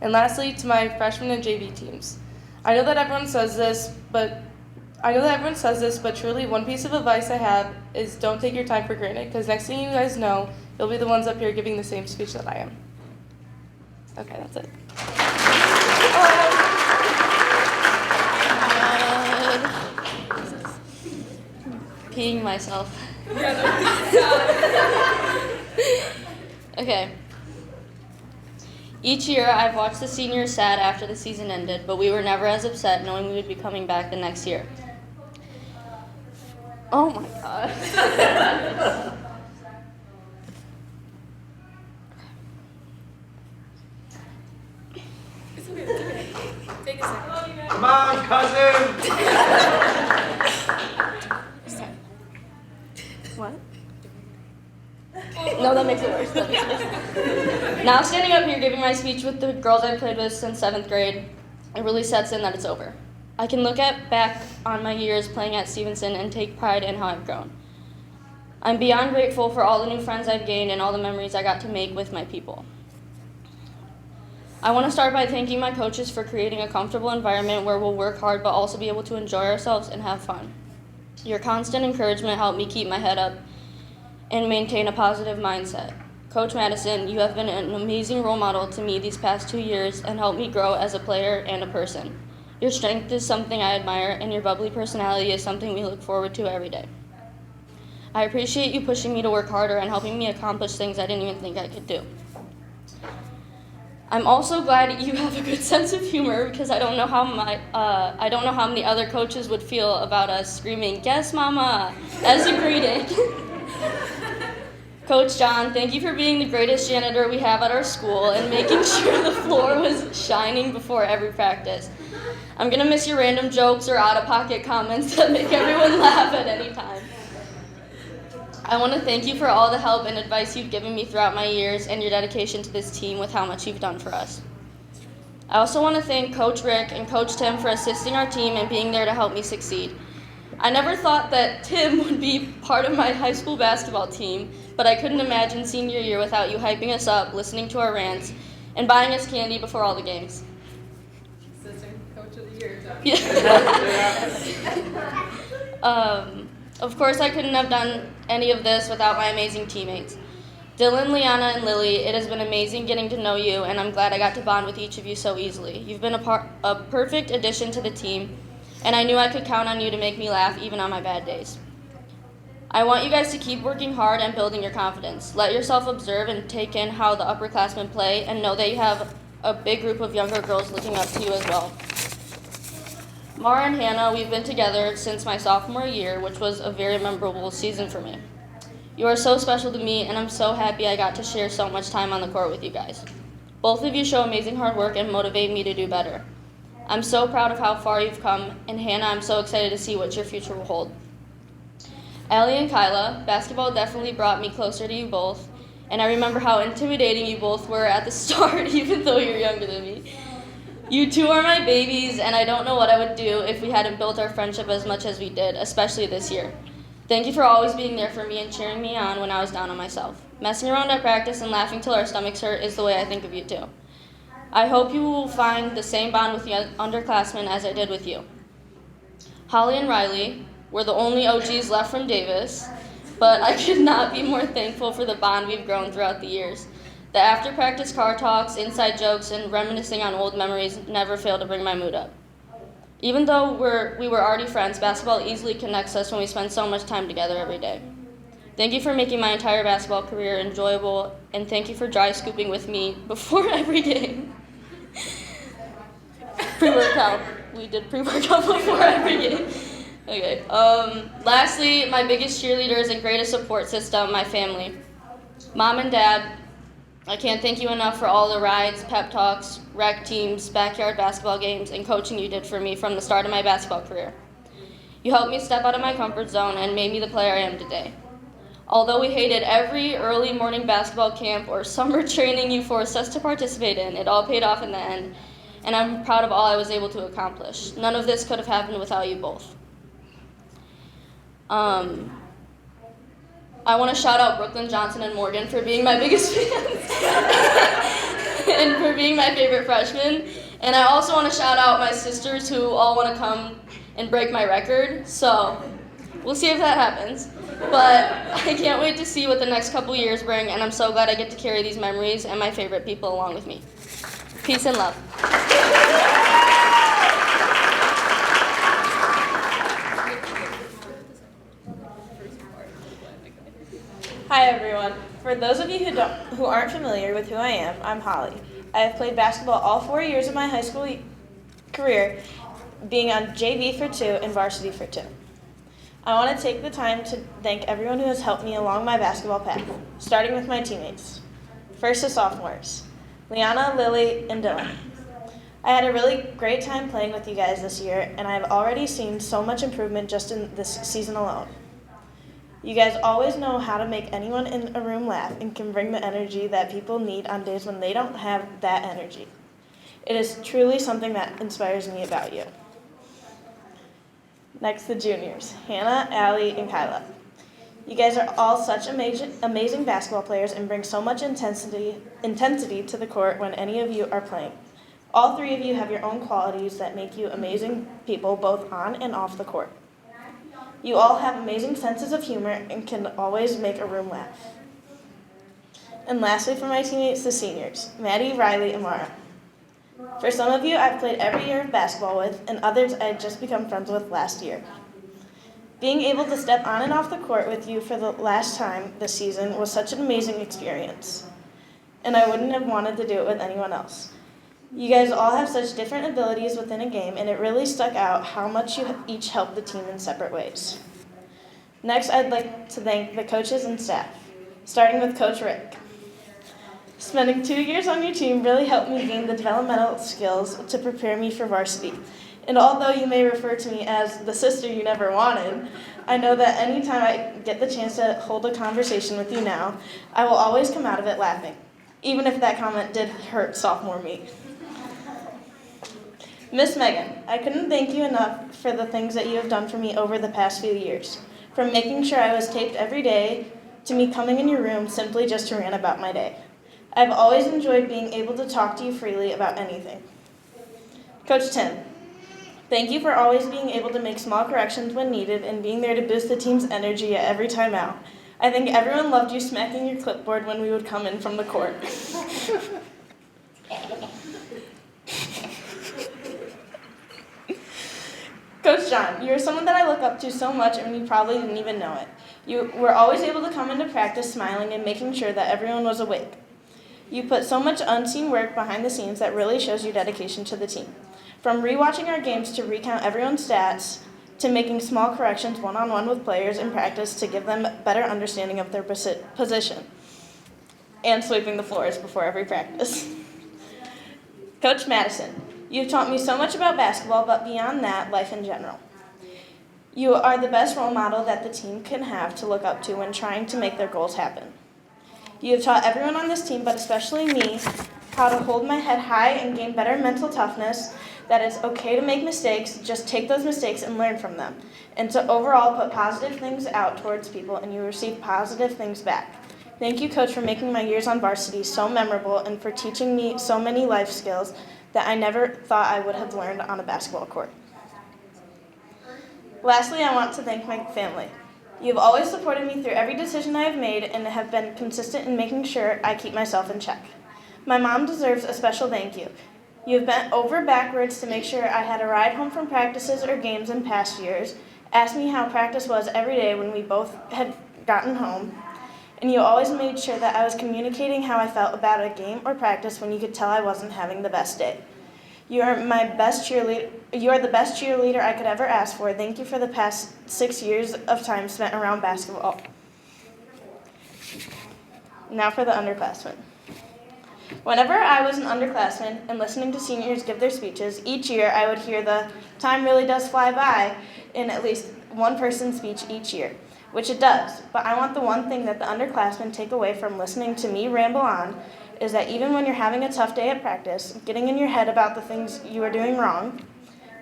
And lastly, to my freshman and JV teams. I know that everyone says this, but truly one piece of advice I have is don't take your time for granted, because next thing you guys know, you'll be the ones up here giving the same speech that I am. Okay, that's it. Peeing myself. Okay. Each year, I've watched the seniors sad after the season ended, but we were never as upset knowing we would be coming back the next year. Oh my god. Take a second. Come on, cousin! What? No, that makes it worse. Now standing up here giving my speech with the girls I've played with since 7th grade, it really sets in that it's over. I can look back on my years playing at Stevenson and take pride in how I've grown. I'm beyond grateful for all the new friends I've gained and all the memories I got to make with my people. I want to start by thanking my coaches for creating a comfortable environment where we'll work hard but also be able to enjoy ourselves and have fun. Your constant encouragement helped me keep my head up and maintain a positive mindset. Coach Madison, you have been an amazing role model to me these past 2 years and helped me grow as a player and a person. Your strength is something I admire, and your bubbly personality is something we look forward to every day. I appreciate you pushing me to work harder and helping me accomplish things I didn't even think I could do. I'm also glad you have a good sense of humor because I don't know how many other coaches would feel about us screaming "Yes, Mama" as a greeting. Coach John, thank you for being the greatest janitor we have at our school and making sure the floor was shining before every practice. I'm gonna miss your random jokes or out-of-pocket comments that make everyone laugh at any time. I want to thank you for all the help and advice you've given me throughout my years and your dedication to this team with how much you've done for us. I also want to thank Coach Rick and Coach Tim for assisting our team and being there to help me succeed. I never thought that Tim would be part of my high school basketball team, but I couldn't imagine senior year without you hyping us up, listening to our rants, and buying us candy before all the games. Assistant Coach of the Year. Of course, I couldn't have done any of this without my amazing teammates. Dylan, Liana, and Lily, it has been amazing getting to know you, and I'm glad I got to bond with each of you so easily. You've been a perfect addition to the team, and I knew I could count on you to make me laugh even on my bad days. I want you guys to keep working hard and building your confidence. Let yourself observe and take in how the upperclassmen play, and know that you have a big group of younger girls looking up to you as well. Mara and Hannah, we've been together since my sophomore year, which was a very memorable season for me. You are so special to me, and I'm so happy I got to share so much time on the court with you guys. Both of you show amazing hard work and motivate me to do better. I'm so proud of how far you've come, and Hannah, I'm so excited to see what your future will hold. Allie and Kyla, basketball definitely brought me closer to you both, and I remember how intimidating you both were at the start, even though you're younger than me. You two are my babies, and I don't know what I would do if we hadn't built our friendship as much as we did, especially this year. Thank you for always being there for me and cheering me on when I was down on myself. Messing around at practice and laughing till our stomachs hurt is the way I think of you too. I hope you will find the same bond with the underclassmen as I did with you. Holly and Riley were the only OGs left from Davis, but I could not be more thankful for the bond we've grown throughout the years. The after-practice car talks, inside jokes, and reminiscing on old memories never fail to bring my mood up. Even though we were already friends, basketball easily connects us when we spend so much time together every day. Thank you for making my entire basketball career enjoyable, and thank you for dry scooping with me before every game. Pre-workout. We did pre-workout before every game. Okay. Lastly, my biggest cheerleaders and greatest support system, my family. Mom and Dad, I can't thank you enough for all the rides, pep talks, rec teams, backyard basketball games, and coaching you did for me from the start of my basketball career. You helped me step out of my comfort zone and made me the player I am today. Although we hated every early morning basketball camp or summer training you forced us to participate in, it all paid off in the end, and I'm proud of all I was able to accomplish. None of this could have happened without you both. I want to shout out Brooklyn, Johnson, and Morgan for being my biggest fans and for being my favorite freshmen. And I also want to shout out my sisters who all want to come and break my record. So we'll see if that happens. But I can't wait to see what the next couple years bring, and I'm so glad I get to carry these memories and my favorite people along with me. Peace and love. Hi everyone. For those of you who aren't familiar with who I am, I'm Holly. I have played basketball all 4 years of my high school career, being on JV for 2 and varsity for 2. I want to take the time to thank everyone who has helped me along my basketball path, starting with my teammates. First, the sophomores, Liana, Lily, and Dylan. I had a really great time playing with you guys this year, and I've already seen so much improvement just in this season alone. You guys always know how to make anyone in a room laugh and can bring the energy that people need on days when they don't have that energy. It is truly something that inspires me about you. Next, the juniors, Hannah, Allie, and Kyla. You guys are all such amazing basketball players and bring so much intensity to the court when any of you are playing. All 3 of you have your own qualities that make you amazing people both on and off the court. You all have amazing senses of humor and can always make a room laugh. And lastly, for my teammates, the seniors, Maddie, Riley, and Mara. For some of you, I've played every year of basketball with, and others I had just become friends with last year. Being able to step on and off the court with you for the last time this season was such an amazing experience, and I wouldn't have wanted to do it with anyone else. You guys all have such different abilities within a game, and it really stuck out how much you each helped the team in separate ways. Next, I'd like to thank the coaches and staff, starting with Coach Rick. Spending 2 years on your team really helped me gain the developmental skills to prepare me for varsity. And although you may refer to me as the sister you never wanted, I know that anytime I get the chance to hold a conversation with you now, I will always come out of it laughing, even if that comment did hurt sophomore me. Miss Megan, I couldn't thank you enough for the things that you have done for me over the past few years, from making sure I was taped every day to me coming in your room simply just to rant about my day. I've always enjoyed being able to talk to you freely about anything. Coach Tim, thank you for always being able to make small corrections when needed and being there to boost the team's energy at every time out. I think everyone loved you smacking your clipboard when we would come in from the court. Coach John, you're someone that I look up to so much and you probably didn't even know it. You were always able to come into practice smiling and making sure that everyone was awake. You put so much unseen work behind the scenes that really shows your dedication to the team. From rewatching our games to recount everyone's stats, to making small corrections one-on-one with players in practice to give them better understanding of their position, and sweeping the floors before every practice. Coach Madison, you've taught me so much about basketball, but beyond that, life in general. You are the best role model that the team can have to look up to when trying to make their goals happen. You have taught everyone on this team, but especially me, how to hold my head high and gain better mental toughness, that it's okay to make mistakes, just take those mistakes and learn from them, and to overall put positive things out towards people and you receive positive things back. Thank you, Coach, for making my years on varsity so memorable and for teaching me so many life skills that I never thought I would have learned on a basketball court. Lastly, I want to thank my family. You have always supported me through every decision I have made and have been consistent in making sure I keep myself in check. My mom deserves a special thank you. You have bent over backwards to make sure I had a ride home from practices or games in past years, asked me how practice was every day when we both had gotten home, and you always made sure that I was communicating how I felt about a game or practice when you could tell I wasn't having the best day. You are the best cheerleader I could ever ask for. Thank you for the past 6 years of time spent around basketball. Now for the underclassmen. Whenever I was an underclassman and listening to seniors give their speeches, each year I would hear the "time really does fly by" in at least one person's speech each year, which it does. But I want the one thing that the underclassmen take away from listening to me ramble on is that even when you're having a tough day at practice, getting in your head about the things you are doing wrong,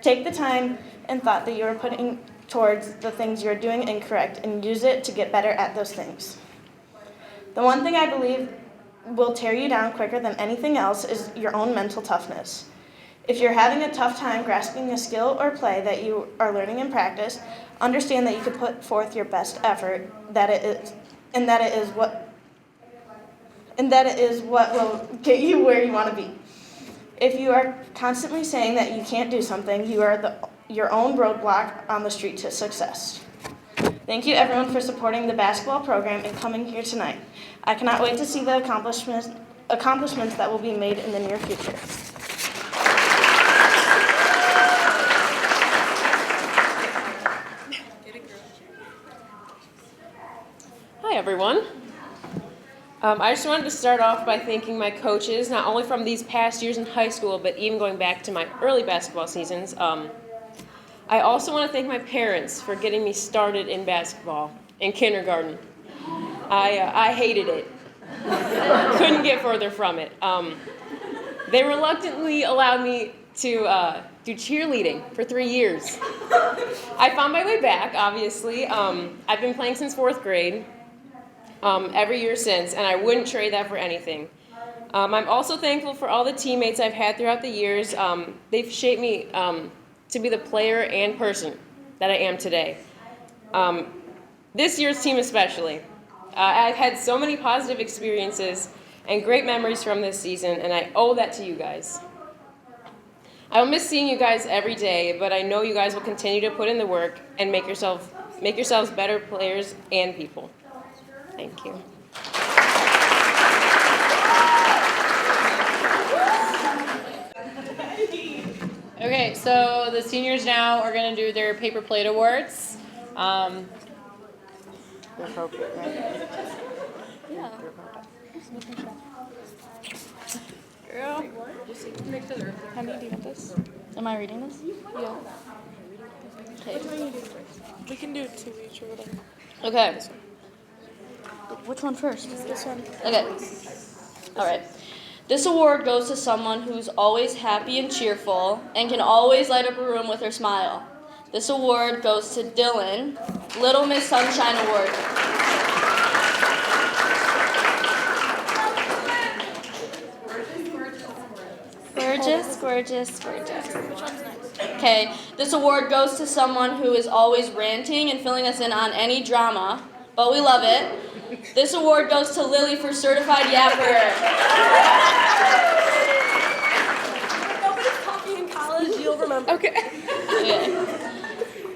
take the time and thought that you are putting towards the things you're doing incorrect and use it to get better at those things. The one thing I believe will tear you down quicker than anything else is your own mental toughness. If you're having a tough time grasping a skill or play that you are learning in practice, understand that you could put forth your best effort, that it is what will get you where you want to be. If you are constantly saying that you can't do something, you are your own roadblock on the street to success. Thank you everyone for supporting the basketball program and coming here tonight. I cannot wait to see the accomplishments that will be made in the near future. Hi everyone. I just wanted to start off by thanking my coaches, not only from these past years in high school, but even going back to my early basketball seasons. I also want to thank my parents for getting me started in basketball in kindergarten. I hated it. Couldn't get further from it. They reluctantly allowed me to do cheerleading for 3 years. I found my way back, obviously. I've been playing since 4th grade. Every year since, and I wouldn't trade that for anything. I'm also thankful for all the teammates I've had throughout the years. They've shaped me to be the player and person that I am today. This year's team especially. I've had so many positive experiences and great memories from this season, and I owe that to you guys. I will miss seeing you guys every day, but I know you guys will continue to put in the work and make yourselves better players and people. Thank you. Okay, so the seniors now are going to do their paper plate awards. They're appropriate, right? Yeah. Girl, just make sure they're. Honey, do you want this? Am I reading this? Yeah. Okay. We can do two each or whatever. Okay. Which one first? This one. Okay. All right. This award goes to someone who's always happy and cheerful and can always light up a room with her smile. This award goes to Dylan, Little Miss Sunshine Award. Gorgeous, gorgeous, gorgeous. Okay, this award goes to someone who is always ranting and filling us in on any drama, but we love it. This award goes to Lily for Certified Yapper. Nobody's talking in college, you'll remember. Okay.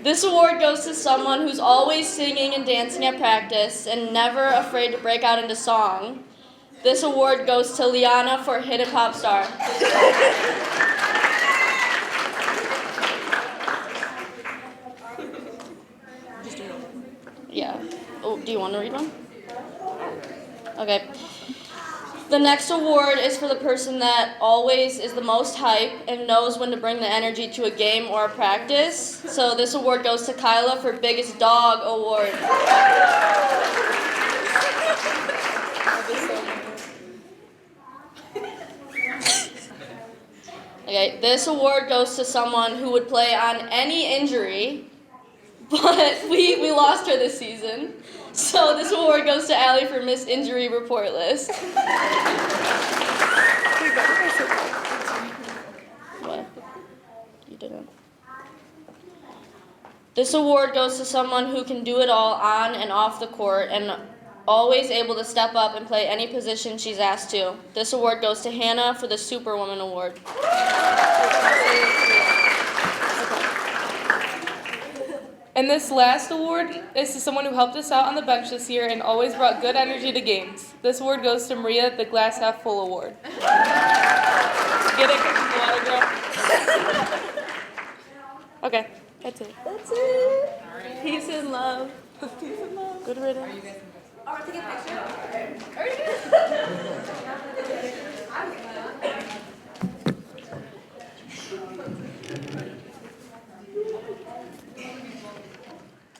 This award goes to someone who's always singing and dancing at practice and never afraid to break out into song. This award goes to Liana for Hidden Pop Star. Yeah. Oh, do you want to read one? Okay. The next award is for the person that always is the most hype and knows when to bring the energy to a game or a practice. So this award goes to Kyla for Biggest Dog Award. Okay, this award goes to someone who would play on any injury, but we lost her this season. So this award goes to Allie for Miss Injury Report List. What? You didn't. This award goes to someone who can do it all on and off the court and always able to step up and play any position she's asked to. This award goes to Hannah for the Superwoman Award. And this last award is to someone who helped us out on the bench this year and always brought good energy to games. This award goes to Maria, the Glass Half Full Award. Get it? Water, girl. Okay, that's it. That's it. Peace and love. Peace and love. Good riddance.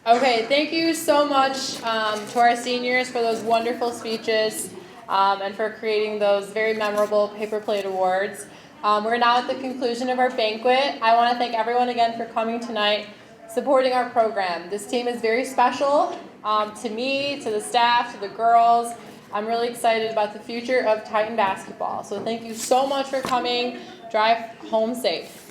Okay, thank you so much to our seniors for those wonderful speeches and for creating those very memorable paper plate awards. We're now at the conclusion of our banquet. I want to thank everyone again for coming tonight, supporting our program. This team is very special to me, to the staff, to the girls. I'm really excited about the future of Titan basketball. So thank you so much for coming. Drive home safe.